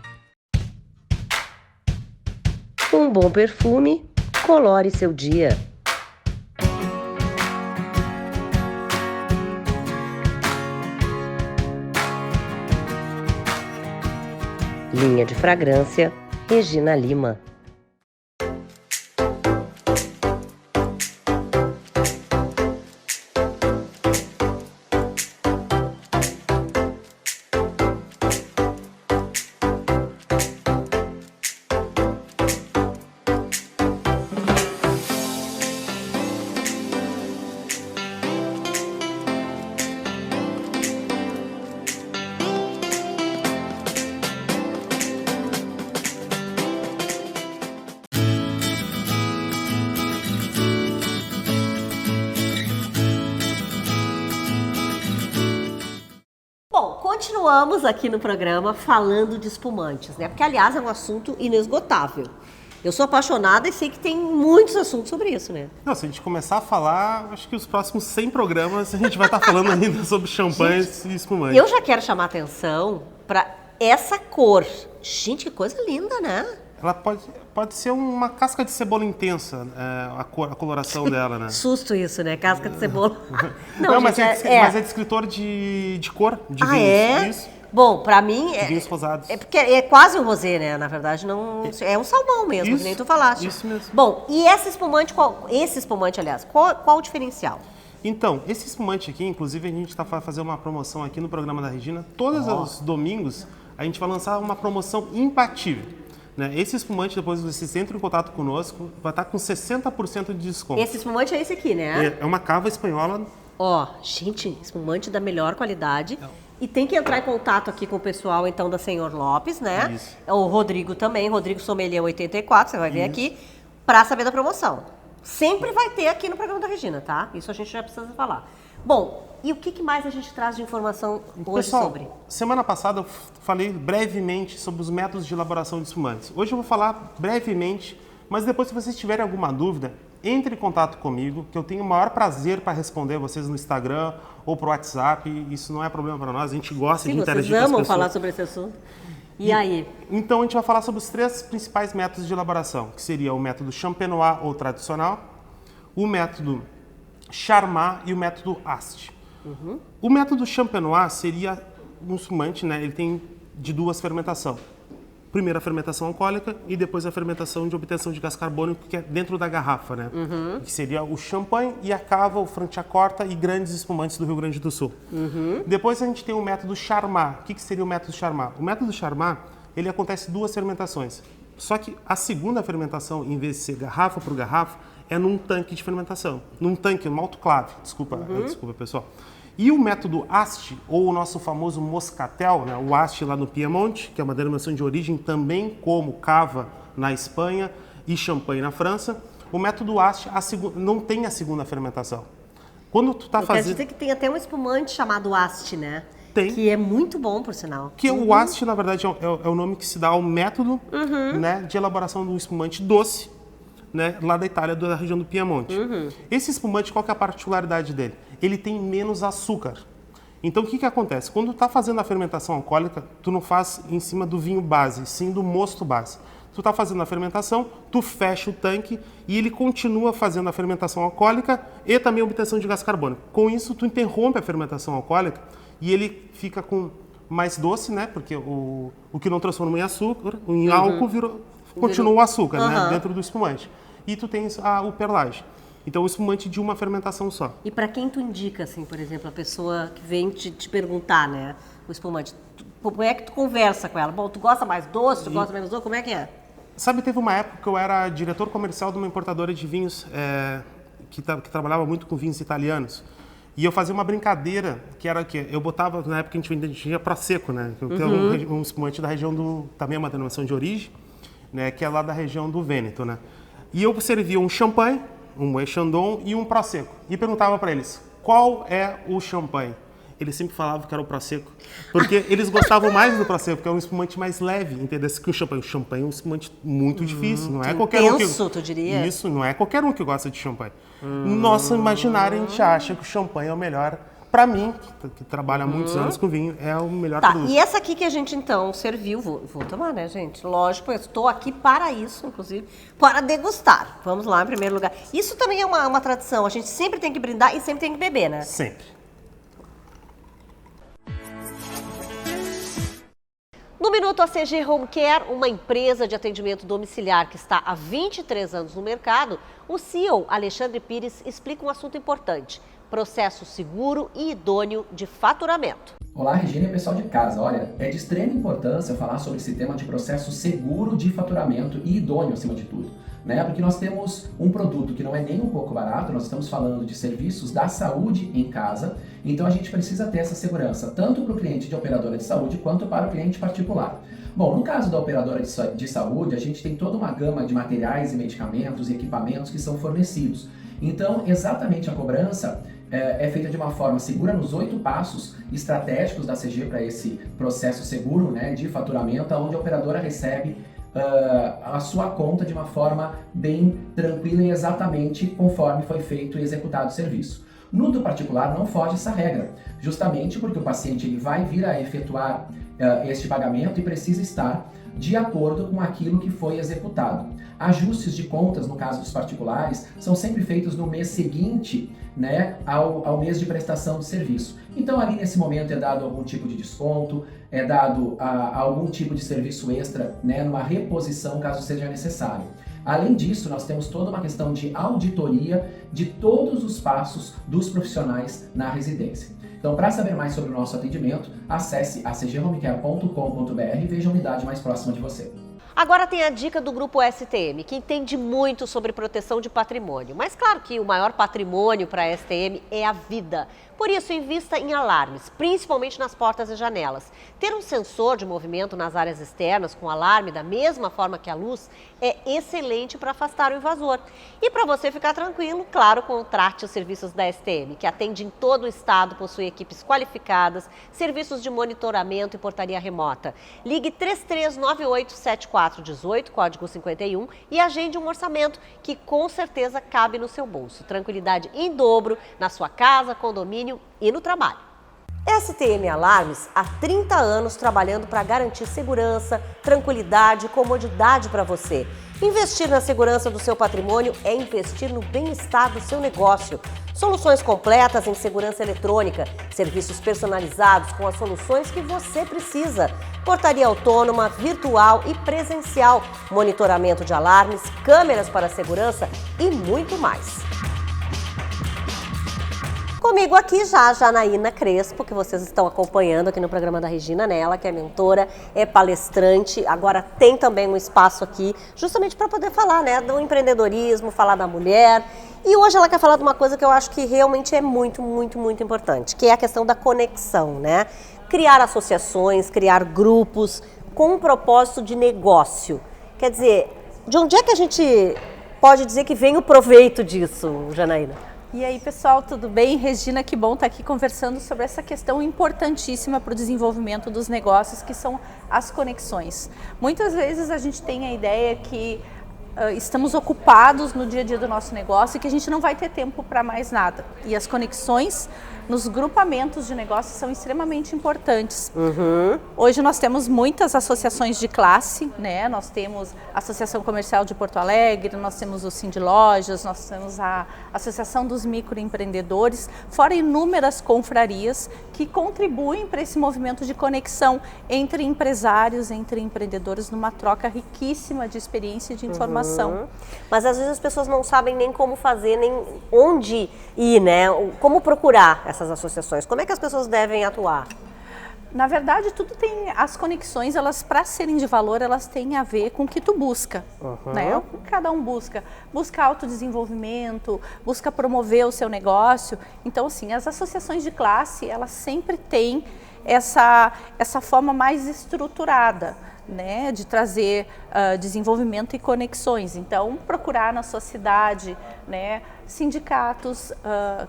S2: Um bom perfume colore seu dia. Linha de fragrância, Regina Lima. Continuamos aqui no programa falando de espumantes, né? Porque, aliás, é um assunto inesgotável. Eu sou apaixonada e sei que tem muitos assuntos sobre isso, né?
S5: Não, se a gente começar a falar, acho que os próximos 100 programas a gente vai estar falando ainda sobre champanhes e espumantes.
S2: Eu já quero chamar atenção para essa cor. Gente, que coisa linda, né?
S5: Ela pode ser uma casca de cebola intensa, a coloração dela, né?
S2: Susto isso, né? Casca de cebola.
S5: Não, mas é de escritor de cor, de vinhos.
S2: É?
S5: Isso.
S2: Bom, pra mim...
S5: Vinhos rosados.
S2: É porque é quase um rosé, né? Na verdade, não... É um salmão mesmo, que nem tu falaste.
S5: Isso mesmo.
S2: Bom, e esse espumante, aliás, qual o diferencial?
S5: Então, esse espumante aqui, inclusive, a gente está fazendo uma promoção aqui no programa da Regina. Todos os domingos, a gente vai lançar uma promoção imbatível. Né? Esse espumante, depois vocês entram em contato conosco, vai estar com 60% de desconto.
S2: Esse espumante é esse aqui, né?
S5: É uma cava espanhola.
S2: Gente, espumante da melhor qualidade. E tem que entrar em contato aqui com o pessoal, então, da Senhor Lopes, né?
S5: Isso.
S2: O Rodrigo também, Rodrigo Sommelier 84, você vai ver aqui, para saber da promoção. Sempre vai ter aqui no programa da Regina, tá? Isso a gente já precisa falar. Bom, e o que mais a gente traz de informação hoje sobre?
S5: Semana passada eu falei brevemente sobre os métodos de elaboração de espumantes. Hoje eu vou falar brevemente, mas depois, se vocês tiverem alguma dúvida, entre em contato comigo, que eu tenho o maior prazer para responder vocês no Instagram ou pro WhatsApp. Isso não é problema para nós, a gente gosta de interagir com as pessoas.
S2: Vocês amam falar sobre esse assunto. E aí?
S5: Então, a gente vai falar sobre os 3 principais métodos de elaboração, que seria o método champenois ou tradicional, o método Charmat e o método Ast. O método champenois seria um espumante, né? Ele tem de 2 fermentações. Primeiro a fermentação alcoólica e depois a fermentação de obtenção de gás carbônico, que é dentro da garrafa, né? Que seria o champanhe e a cava, o Franciacorta e grandes espumantes do Rio Grande do Sul. Depois a gente tem o método Charmat. O que seria o método Charmat? O método Charmat, ele acontece 2 fermentações. Só que a segunda fermentação, em vez de ser garrafa por garrafa, é num tanque de fermentação. Num tanque, numa autoclave. Desculpa, pessoal. E o método Ast, ou o nosso famoso Moscatel, né? O Ast lá no Piemonte, que é uma denominação de origem também como cava na Espanha e champanhe na França. O método Ast não tem a segunda fermentação. Quando tu tá fazendo...
S2: Quer dizer que tem até um espumante chamado Ast, né?
S5: Tem.
S2: Que é muito bom, por sinal.
S5: Que o Ast, na verdade, é o nome que se dá ao método né, de elaboração de um espumante doce, né, lá da Itália, da região do Piemonte. Esse espumante, qual que é a particularidade dele? Ele tem menos açúcar. Então, o que acontece? Quando tu está fazendo a fermentação alcoólica, tu não faz em cima do vinho base, sim do mosto base. Tu está fazendo a fermentação, tu fecha o tanque e ele continua fazendo a fermentação alcoólica e também a obtenção de gás carbônico. Com isso, tu interrompe a fermentação alcoólica e ele fica com mais doce, né? Porque o que não transforma em açúcar, em álcool, continua o açúcar, né? Dentro do espumante. E tu tens o perlage. Então, o espumante de uma fermentação só.
S2: E para quem tu indica, assim, por exemplo, a pessoa que vem te perguntar, né, o espumante, como é que tu conversa com ela? Bom, tu gosta mais doce, tu gosta menos doce, como é que é?
S5: Sabe, teve uma época que eu era diretor comercial de uma importadora de vinhos que trabalhava muito com vinhos italianos. E eu fazia uma brincadeira, que era que eu botava, na época a gente tinha Prosecco, né? Que é um espumante da região também é uma denominação de origem, né? Que é lá da região do Vêneto, né? E eu servia um champanhe, um Moët Chandon e um Prosecco. E perguntava para eles, qual é o champanhe? Eles sempre falavam que era o Prosecco, porque eles gostavam mais do Prosecco, porque é um espumante mais leve, entendeu? Que o champanhe. O champanhe é um espumante muito difícil, não é qualquer um que...
S2: tu diria?
S5: Isso, não é qualquer um que gosta de champanhe. No nosso imaginário, a gente acha que o champanhe é o melhor. Para mim, que trabalha há muitos anos com vinho, é o melhor produto.
S2: E essa aqui que a gente, então, serviu, vou tomar, né, gente? Lógico, eu estou aqui para isso, inclusive, para degustar. Vamos lá, em primeiro lugar. Isso também é uma tradição, a gente sempre tem que brindar e sempre tem que beber, né?
S5: Sempre.
S2: No Minuto ACG Home Care, uma empresa de atendimento domiciliar que está há 23 anos no mercado, o CEO Alexandre Pires explica um assunto importante: processo seguro e idôneo de faturamento.
S16: Olá, Regina e pessoal de casa. Olha, é de extrema importância falar sobre esse tema de processo seguro de faturamento e idôneo acima de tudo, né? Porque nós temos um produto que não é nem um pouco barato, nós estamos falando de serviços da saúde em casa, então a gente precisa ter essa segurança, tanto para o cliente de operadora de saúde quanto para o cliente particular. Bom, no caso da operadora de saúde, a gente tem toda uma gama de materiais e medicamentos e equipamentos que são fornecidos. Então, exatamente a cobrança é feita de uma forma segura nos 8 passos estratégicos da CG para esse processo seguro, né, de faturamento, onde a operadora recebe a sua conta de uma forma bem tranquila e exatamente conforme foi feito e executado o serviço. No do particular não foge essa regra, justamente porque o paciente ele vai vir a efetuar este pagamento e precisa estar de acordo com aquilo que foi executado. Ajustes de contas, no caso dos particulares, são sempre feitos no mês seguinte, né, ao mês de prestação de serviço. Então ali nesse momento é dado algum tipo de desconto, é dado algum tipo de serviço extra, né, numa reposição caso seja necessário. Além disso, nós temos toda uma questão de auditoria de todos os passos dos profissionais na residência. Então, para saber mais sobre o nosso atendimento, acesse acghomecare.com.br e veja a unidade mais próxima de você.
S2: Agora tem a dica do Grupo STM, que entende muito sobre proteção de patrimônio. Mas claro que o maior patrimônio para a STM é a vida. Por isso, invista em alarmes, principalmente nas portas e janelas. Ter um sensor de movimento nas áreas externas com alarme da mesma forma que a luz é excelente para afastar o invasor. E para você ficar tranquilo, claro, contrate os serviços da STM, que atende em todo o estado, possui equipes qualificadas, serviços de monitoramento e portaria remota. Ligue 3398-7418, código 51, e agende um orçamento que com certeza cabe no seu bolso. Tranquilidade em dobro na sua casa, condomínio e no trabalho. STM Alarmes há 30 anos trabalhando para garantir segurança, tranquilidade e comodidade para você. Investir na segurança do seu patrimônio é investir no bem-estar do seu negócio. Soluções completas em segurança eletrônica, serviços personalizados com as soluções que você precisa. Portaria autônoma, virtual e presencial, monitoramento de alarmes, câmeras para segurança e muito mais. Comigo aqui já a Janaína Crespo, que vocês estão acompanhando aqui no programa da Regina, né? Ela que é mentora, é palestrante, agora tem também um espaço aqui justamente para poder falar, né, do empreendedorismo, falar da mulher. E hoje ela quer falar de uma coisa que eu acho que realmente é muito, muito, muito importante, que é a questão da conexão, né? Criar associações, criar grupos com um propósito de negócio. Quer dizer, de onde é que a gente pode dizer que vem o proveito disso, Janaína?
S8: E aí, pessoal, tudo bem? Regina, que bom estar aqui conversando sobre essa questão importantíssima para o desenvolvimento dos negócios, que são as conexões. Muitas vezes a gente tem a ideia que estamos ocupados no dia a dia do nosso negócio e que a gente não vai ter tempo para mais nada. E as conexões nos grupamentos de negócios são extremamente importantes. Hoje nós temos muitas associações de classe, né? Nós temos a Associação Comercial de Porto Alegre, nós temos o Sindlojas, nós temos a Associação dos Microempreendedores, fora inúmeras confrarias que contribuem para esse movimento de conexão entre empresários, entre empreendedores, numa troca riquíssima de experiência e de informação.
S2: Mas às vezes as pessoas não sabem nem como fazer, nem onde ir, né? Como procurar essas associações. Como é que as pessoas devem atuar?
S8: Na verdade, tudo tem, as conexões, elas para serem de valor, elas têm a ver com o que tu busca, né? O que cada um busca autodesenvolvimento, busca promover o seu negócio. Então, assim, as associações de classe, elas sempre têm essa forma mais estruturada, né, de trazer desenvolvimento e conexões. Então, procurar na sua cidade, né, sindicatos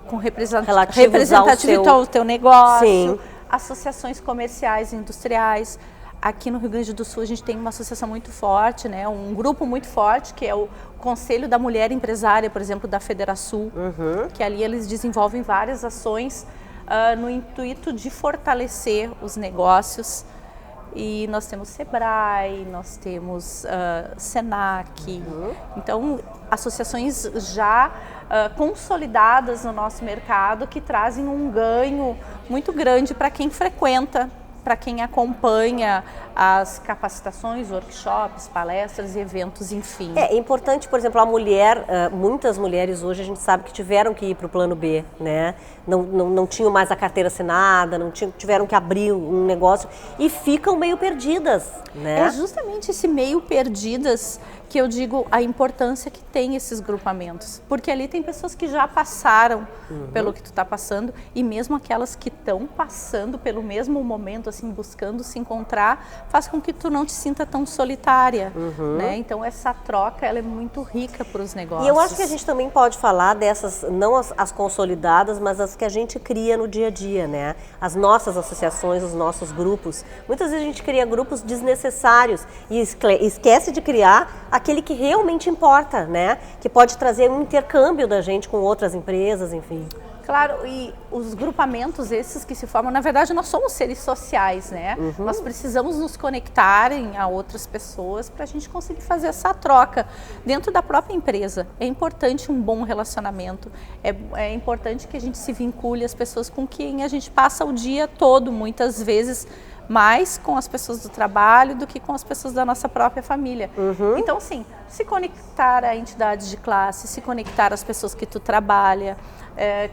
S8: com representatividade ao teu negócio, sim, associações comerciais e industriais. Aqui no Rio Grande do Sul a gente tem uma associação muito forte, né, um grupo muito forte, que é o Conselho da Mulher Empresária, por exemplo, da Federação, que ali eles desenvolvem várias ações no intuito de fortalecer os negócios. E nós temos Sebrae, nós temos Senac, então associações já consolidadas no nosso mercado que trazem um ganho muito grande para quem frequenta, para quem acompanha as capacitações, workshops, palestras e eventos, enfim.
S2: É importante, por exemplo, a mulher, muitas mulheres hoje a gente sabe que tiveram que ir para o plano B, né? Não tinham mais a carteira assinada, tiveram que abrir um negócio e ficam meio perdidas, né?
S8: É justamente esse meio perdidas que eu digo a importância que tem esses grupamentos. Porque ali tem pessoas que já passaram pelo que tu está passando, e mesmo aquelas que estão passando pelo mesmo momento, assim, buscando se encontrar, faz com que tu não te sinta tão solitária, né? Então essa troca, ela é muito rica para os negócios.
S2: E eu acho que a gente também pode falar dessas, não as consolidadas, mas as que a gente cria no dia a dia, né? As nossas associações, os nossos grupos. Muitas vezes a gente cria grupos desnecessários e esquece de criar aquele que realmente importa, né? Que pode trazer um intercâmbio da gente com outras empresas, enfim.
S8: Claro, e os grupamentos esses que se formam, na verdade nós somos seres sociais, né? Nós precisamos nos conectarem a outras pessoas para a gente conseguir fazer essa troca dentro da própria empresa. É importante um bom relacionamento, é importante que a gente se vincule às pessoas com quem a gente passa o dia todo, muitas vezes mais com as pessoas do trabalho do que com as pessoas da nossa própria família. Então, sim, se conectar a entidades de classe, se conectar às pessoas que tu trabalha,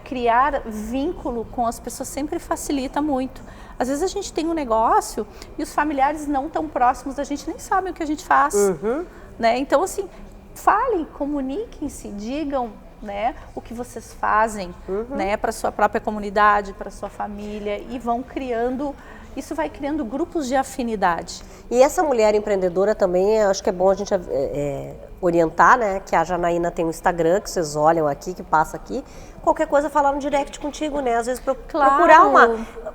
S8: criar vínculo com as pessoas sempre facilita muito. Às vezes a gente tem um negócio e os familiares não tão próximos da gente nem sabem o que a gente faz. Né? Então, assim, falem, comuniquem-se, digam, né, o que vocês fazem, né, para a sua própria comunidade, para a sua família, e vão criando... Isso vai criando grupos de afinidade.
S2: E essa mulher empreendedora também, acho que é bom a gente orientar, né? Que a Janaína tem um Instagram, que vocês olham aqui, que passa aqui. Qualquer coisa, falar no direct contigo, né? Às vezes procurar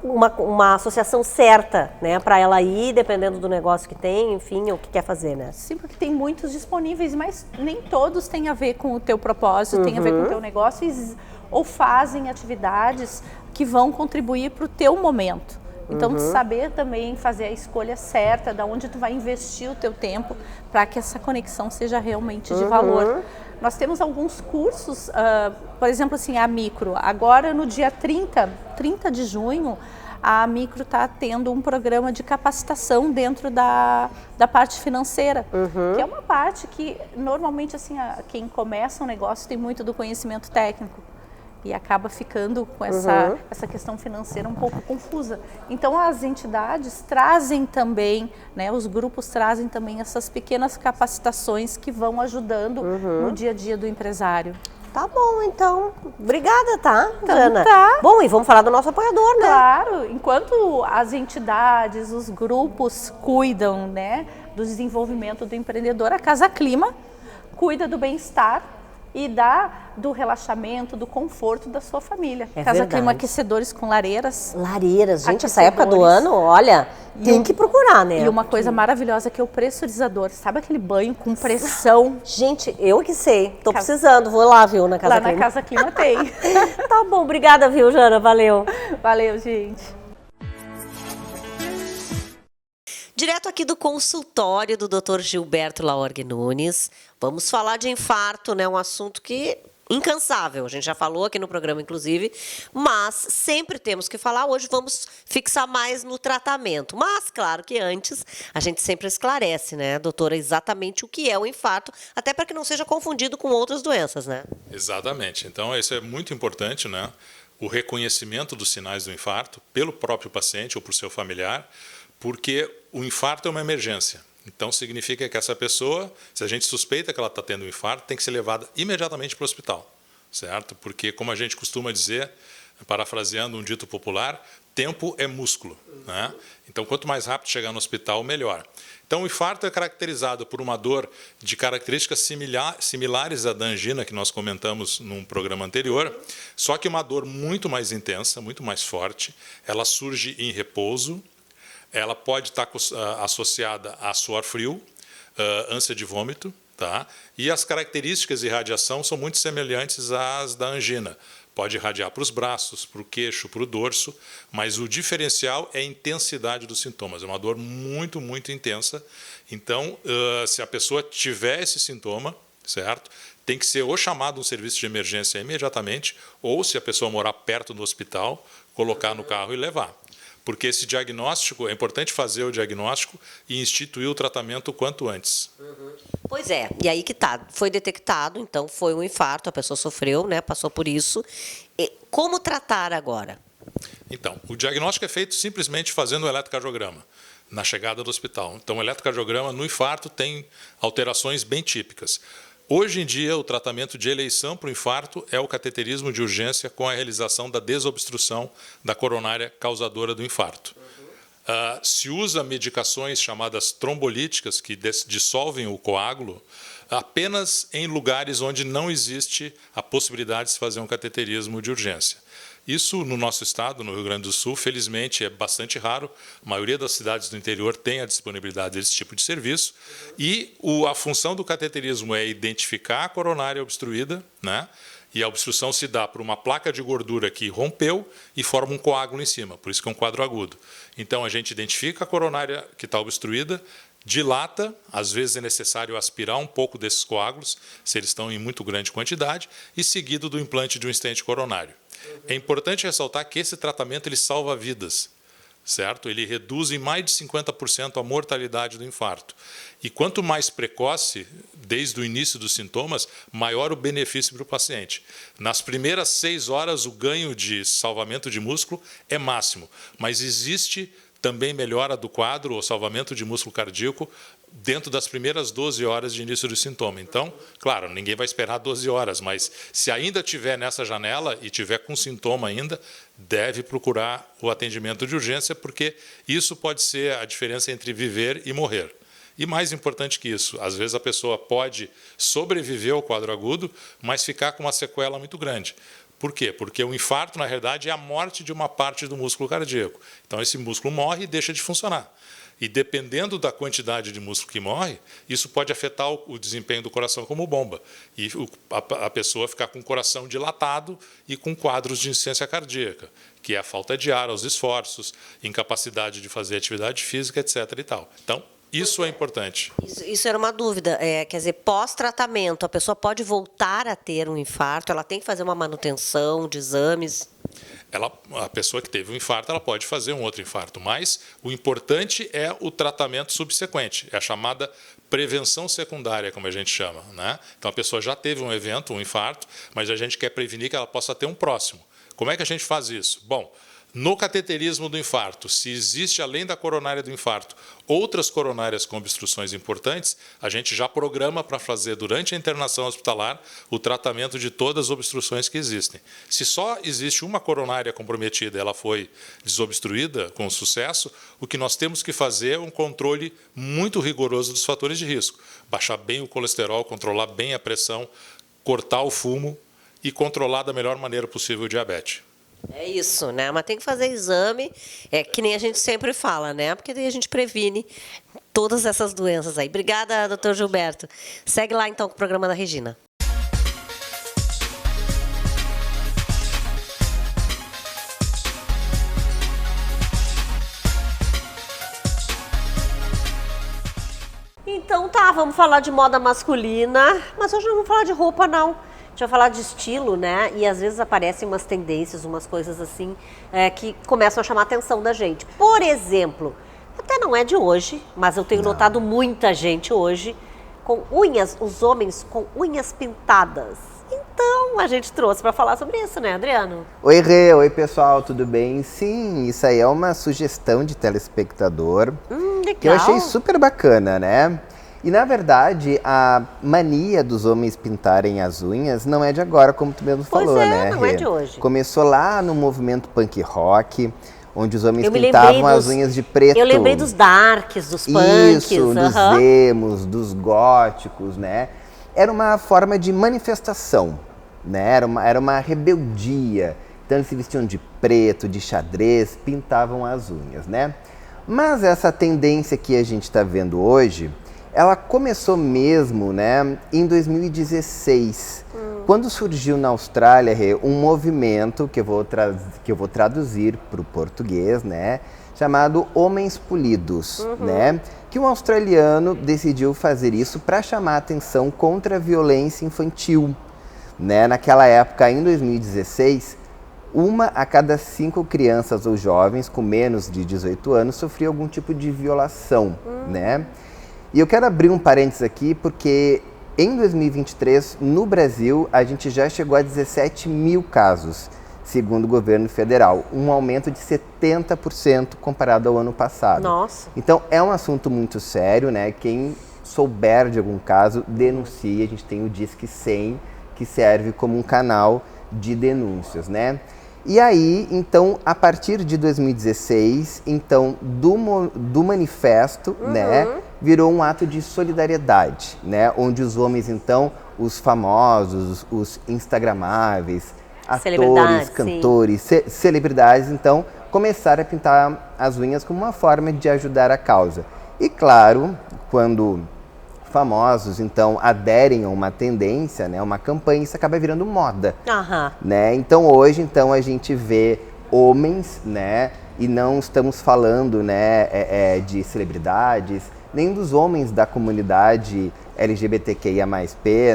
S2: uma associação certa, né? Para ela ir, dependendo do negócio que tem, enfim, o que quer fazer, né?
S8: Sim, porque tem muitos disponíveis, mas nem todos têm a ver com o teu propósito, têm a ver com o teu negócio, ou fazem atividades que vão contribuir para o teu momento. Então, saber também fazer a escolha certa, de onde tu vai investir o teu tempo, para que essa conexão seja realmente de valor. Nós temos alguns cursos, por exemplo, assim, a Micro. Agora, no dia 30 de junho, a Micro está tendo um programa de capacitação dentro da parte financeira, que é uma parte que, normalmente, assim, quem começa um negócio tem muito do conhecimento técnico. E acaba ficando com essa questão financeira um pouco confusa. Então, as entidades trazem também, né, os grupos trazem também essas pequenas capacitações que vão ajudando no dia a dia do empresário.
S2: Tá bom, então. Obrigada, tá,
S8: então,
S2: Jana?
S8: Tá.
S2: Bom, e vamos falar do nosso apoiador, né?
S8: Claro, enquanto as entidades, os grupos cuidam, né, do desenvolvimento do empreendedor, a Casa Clima cuida do bem-estar e do relaxamento, do conforto da sua família. Casa Clima, aquecedores com lareiras.
S2: Lareiras, gente, essa época do ano, olha, tem que procurar, né?
S8: E uma coisa maravilhosa que é o pressurizador. Sabe aquele banho com pressão?
S2: Gente, eu que sei, tô precisando, vou lá, viu, na Casa Clima.
S8: Lá na Casa Clima tem.
S2: Tá bom, obrigada, viu, Jana, valeu.
S8: Valeu, gente.
S2: Direto aqui do consultório do Dr. Gilberto Laorgue Nunes, vamos falar de infarto, né? Um assunto que incansável, a gente já falou aqui no programa, inclusive, mas sempre temos que falar. Hoje vamos fixar mais no tratamento, mas claro que antes a gente sempre esclarece, né, doutora, exatamente o que é o infarto, até para que não seja confundido com outras doenças, né?
S6: Exatamente, então isso é muito importante, né? O reconhecimento dos sinais do infarto pelo próprio paciente ou por seu familiar, porque o infarto é uma emergência. Então, significa que essa pessoa, se a gente suspeita que ela está tendo um infarto, tem que ser levada imediatamente para o hospital, certo? Porque, como a gente costuma dizer, parafraseando um dito popular, tempo é músculo, né? Então, quanto mais rápido chegar no hospital, melhor. Então, o infarto é caracterizado por uma dor de características similares à da angina, que nós comentamos num programa anterior, só que uma dor muito mais intensa, muito mais forte. Ela surge em repouso. Ela pode estar associada a suor frio, ânsia de vômito, tá? E as características de irradiação são muito semelhantes às da angina. Pode irradiar para os braços, para o queixo, para o dorso, mas o diferencial é a intensidade dos sintomas. É uma dor muito, muito intensa. Então, se a pessoa tiver esse sintoma, certo? Tem que ser ou chamado um serviço de emergência imediatamente, ou, se a pessoa morar perto do hospital, colocar no carro e levar. Porque esse diagnóstico, é importante fazer o diagnóstico e instituir o tratamento o quanto antes.
S2: Pois é, e aí que tá, foi detectado, então foi um infarto, a pessoa sofreu, né, passou por isso. E como tratar agora?
S6: Então, o diagnóstico é feito simplesmente fazendo o eletrocardiograma. na chegada do hospital. Então, o eletrocardiograma no infarto tem alterações bem típicas. Hoje em dia, o tratamento de eleição para o infarto é o cateterismo de urgência com a realização da desobstrução da coronária causadora do infarto. Se usa medicações chamadas trombolíticas, que dissolvem o coágulo, apenas em lugares onde não existe a possibilidade de se fazer um cateterismo de urgência. Isso, no nosso estado, no Rio Grande do Sul, felizmente é bastante raro. A maioria das cidades do interior tem a disponibilidade desse tipo de serviço. E a função do cateterismo é identificar a coronária obstruída, né? E a obstrução se dá por uma placa de gordura que rompeu e forma um coágulo em cima, por isso que é um quadro agudo. Então, a gente identifica a coronária que está obstruída, dilata, às vezes é necessário aspirar um pouco desses coágulos, se eles estão em muito grande quantidade, e seguido do implante de um stent coronário. É importante ressaltar que esse tratamento ele salva vidas, certo? Ele reduz em mais de 50% a mortalidade do infarto. E quanto mais precoce, desde o início dos sintomas, maior o benefício para o paciente. Nas primeiras 6 horas, o ganho de salvamento de músculo é máximo, mas existe também melhora do quadro ou salvamento de músculo cardíaco dentro das primeiras 12 horas de início do sintoma. Então, claro, ninguém vai esperar 12 horas, mas se ainda estiver nessa janela e tiver com sintoma ainda, deve procurar o atendimento de urgência, porque isso pode ser a diferença entre viver e morrer. E mais importante que isso, às vezes a pessoa pode sobreviver ao quadro agudo, mas ficar com uma sequela muito grande. Por quê? Porque o infarto, na realidade, é a morte de uma parte do músculo cardíaco. Então, esse músculo morre e deixa de funcionar. E dependendo da quantidade de músculo que morre, isso pode afetar o desempenho do coração como bomba. E a pessoa ficar com o coração dilatado e com quadros de insuficiência cardíaca, que é a falta de ar aos esforços, incapacidade de fazer atividade física, etc. e tal. Então, isso é importante.
S2: Isso era uma dúvida. Quer dizer, pós-tratamento, a pessoa pode voltar a ter um infarto? Ela tem que fazer uma manutenção de exames?
S6: A pessoa que teve um infarto, ela pode fazer um outro infarto, mas o importante é o tratamento subsequente, é a chamada prevenção secundária, como a gente chama, né? Então, a pessoa já teve um evento, um infarto, mas a gente quer prevenir que ela possa ter um próximo. Como é que a gente faz isso? Bom, no cateterismo do infarto, se existe, além da coronária do infarto, outras coronárias com obstruções importantes, a gente já programa para fazer, durante a internação hospitalar, o tratamento de todas as obstruções que existem. Se só existe uma coronária comprometida e ela foi desobstruída com sucesso, o que nós temos que fazer é um controle muito rigoroso dos fatores de risco. Baixar bem o colesterol, controlar bem a pressão, cortar o fumo e controlar da melhor maneira possível o diabetes.
S2: É isso, né? Mas tem que fazer exame, que nem a gente sempre fala, né? Porque daí a gente previne todas essas doenças aí. Obrigada, doutor Gilberto. Segue lá, então, com o programa da Regina. Então tá, vamos falar de moda masculina, mas hoje não vamos falar de roupa, não. A gente vai falar de estilo, né? E às vezes aparecem umas tendências, umas coisas assim, que começam a chamar a atenção da gente. Por exemplo, até não é de hoje, mas eu tenho notado muita gente hoje com unhas, os homens com unhas pintadas. Então, a gente trouxe para falar sobre isso, né, Adriano?
S1: Oi, Rê. Oi, pessoal, tudo bem? Sim, isso aí é uma sugestão de telespectador que eu achei super bacana, né? E, na verdade, a mania dos homens pintarem as unhas não é de agora, como tu mesmo falou, né?
S2: Não é de hoje.
S1: Começou lá no movimento punk rock, onde os homens pintavam as unhas de preto.
S2: Eu lembrei dos darks, dos punks.
S1: Isso, dos emos, dos góticos, né? Era uma forma de manifestação, né? Era uma rebeldia. Então, eles se vestiam de preto, de xadrez, pintavam as unhas, né? Mas essa tendência que a gente está vendo hoje, ela começou mesmo, né, em 2016, quando surgiu na Austrália um movimento que eu vou traduzir para o português, né, chamado Homens Polidos, né, que um australiano decidiu fazer isso para chamar a atenção contra a violência infantil, né. Naquela época, em 2016, 1 a cada 5 crianças ou jovens com menos de 18 anos sofria algum tipo de violação, né. E eu quero abrir um parênteses aqui, porque em 2023, no Brasil, a gente já chegou a 17 mil casos, segundo o governo federal. Um aumento de 70% comparado ao ano passado.
S2: Nossa.
S1: Então, é um assunto muito sério, né? Quem souber de algum caso, denuncie. A gente tem o Disque 100, que serve como um canal de denúncias, né? E aí, então, a partir de 2016, então, do manifesto, né, virou um ato de solidariedade, né? Onde os homens, então, os famosos, os instagramáveis, atores, cantores, celebridades, então, começaram a pintar as unhas como uma forma de ajudar a causa. E claro, quando famosos, então, aderem a uma tendência, né, uma campanha, isso acaba virando moda, né? Então, hoje, então, a gente vê homens, né, e não estamos falando, né, de celebridades, nem dos homens da comunidade LGBTQIA+,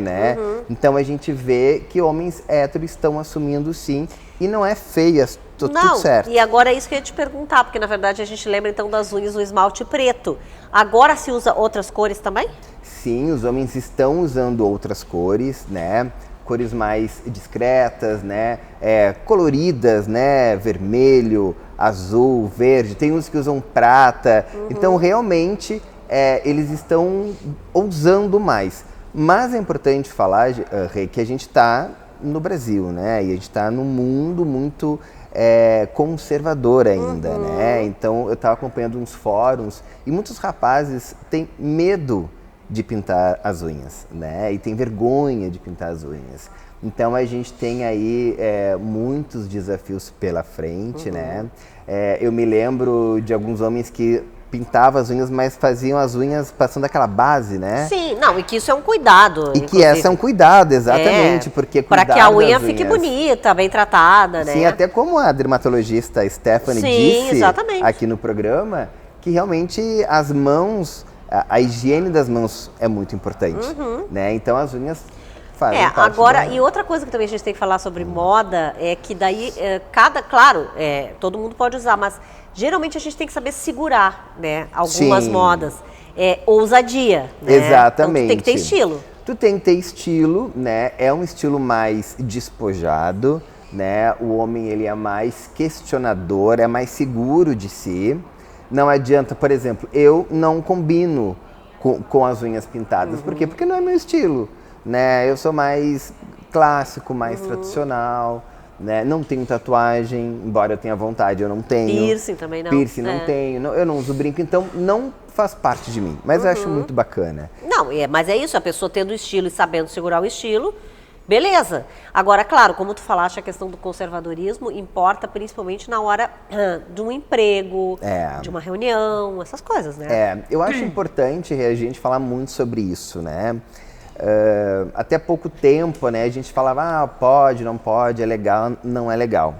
S1: né? Então, a gente vê que homens héteros estão assumindo, sim, e não é feio, tudo certo.
S2: E agora é isso que eu ia te perguntar, porque, na verdade, a gente lembra, então, das unhas no esmalte preto. Agora se usa outras cores também?
S1: Sim, os homens estão usando outras cores, né? Cores mais discretas, né? Coloridas, né? Vermelho, azul, verde. Tem uns que usam prata. Então, realmente, eles estão ousando mais. Mas é importante falar, Rê, que a gente está no Brasil, né? E a gente está num mundo muito conservador ainda, né? Então, eu estava acompanhando uns fóruns e muitos rapazes têm medo de pintar as unhas, né? E tem vergonha de pintar as unhas. Então, a gente tem aí muitos desafios pela frente, né? Eu me lembro de alguns homens que pintavam as unhas, mas faziam as unhas passando aquela base, né?
S2: Sim, não, e que isso é um cuidado.
S1: E que essa é um cuidado, exatamente, porque
S2: para que a unha fique bonita, bem tratada, né?
S1: Sim, até como a dermatologista Stephanie disse aqui no programa, que realmente as mãos, a higiene das mãos é muito importante, né? Então as unhas fazem parte
S2: agora, e outra coisa que também a gente tem que falar sobre moda é que daí claro, todo mundo pode usar, mas geralmente a gente tem que saber segurar, né, algumas modas. Ousadia, né?
S1: Exatamente.
S2: Então, tu tem que ter estilo.
S1: Tu tem que ter estilo, né? É um estilo mais despojado, né? O homem, ele é mais questionador, é mais seguro de si. Não adianta, por exemplo, eu não combino com as unhas pintadas. Por quê? Porque não é meu estilo, né? Eu sou mais clássico, mais tradicional, né? Não tenho tatuagem, embora eu tenha vontade, eu não tenho.
S2: Piercing também não.
S1: Piercing não tenho, eu não uso brinco, então não faz parte de mim. Mas eu acho muito bacana.
S2: Não, mas é isso, a pessoa tendo estilo e sabendo segurar o estilo, beleza. Agora, claro, como tu falaste, a questão do conservadorismo importa principalmente na hora de um emprego, de uma reunião, essas coisas, né?
S1: Eu acho importante a gente falar muito sobre isso, né? Até pouco tempo, né, a gente falava, pode, não pode, é legal, não é legal.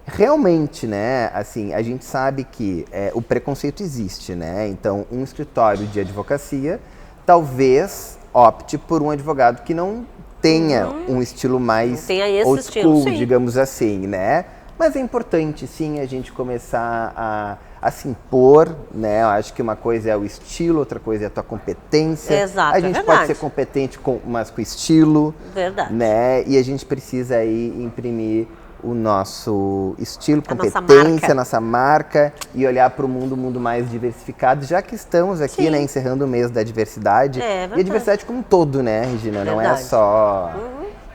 S1: Realmente, né, assim, a gente sabe que o preconceito existe, né? Então, um escritório de advocacia talvez opte por um advogado que não tenha um estilo mais old school, digamos assim, né? Mas é importante, sim, a gente começar a se impor, né? Eu acho que uma coisa é o estilo, outra coisa é a tua competência.
S2: Exato,
S1: a gente pode ser competente, mas com estilo.
S2: Verdade.
S1: Né? E a gente precisa aí imprimir o nosso estilo, competência, nossa marca e olhar para o mundo mais diversificado, já que estamos aqui, né, encerrando o mês da diversidade. E a diversidade como um todo, né, Regina? Não é só...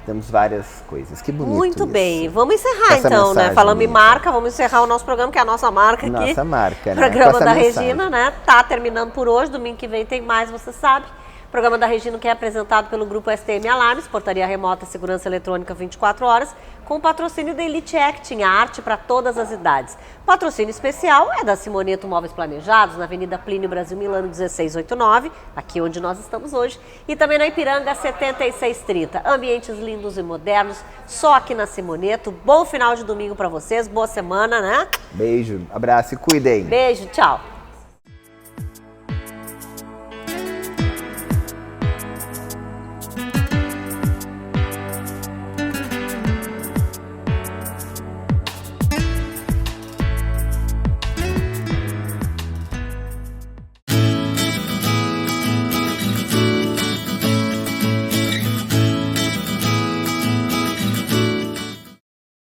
S1: Temos várias coisas. Que bonito.
S2: Muito bem. Vamos encerrar então, né? Falando em marca, vamos encerrar o nosso programa, que é a nossa marca aqui.
S1: Nossa marca, né?
S2: Programa da Regina, né? Tá terminando por hoje. Domingo que vem tem mais, você sabe. O programa da Regina, que é apresentado pelo Grupo STM Alarmes, portaria remota e segurança eletrônica 24 horas, com o patrocínio da Elite Acting, a arte para todas as idades. Patrocínio especial é da Simoneto Móveis Planejados, na Avenida Plínio Brasil Milano 1689, aqui onde nós estamos hoje, e também na Ipiranga 7630. Ambientes lindos e modernos, só aqui na Simoneto. Bom final de domingo para vocês, boa semana, né?
S1: Beijo, abraço e cuidem.
S2: Beijo, tchau.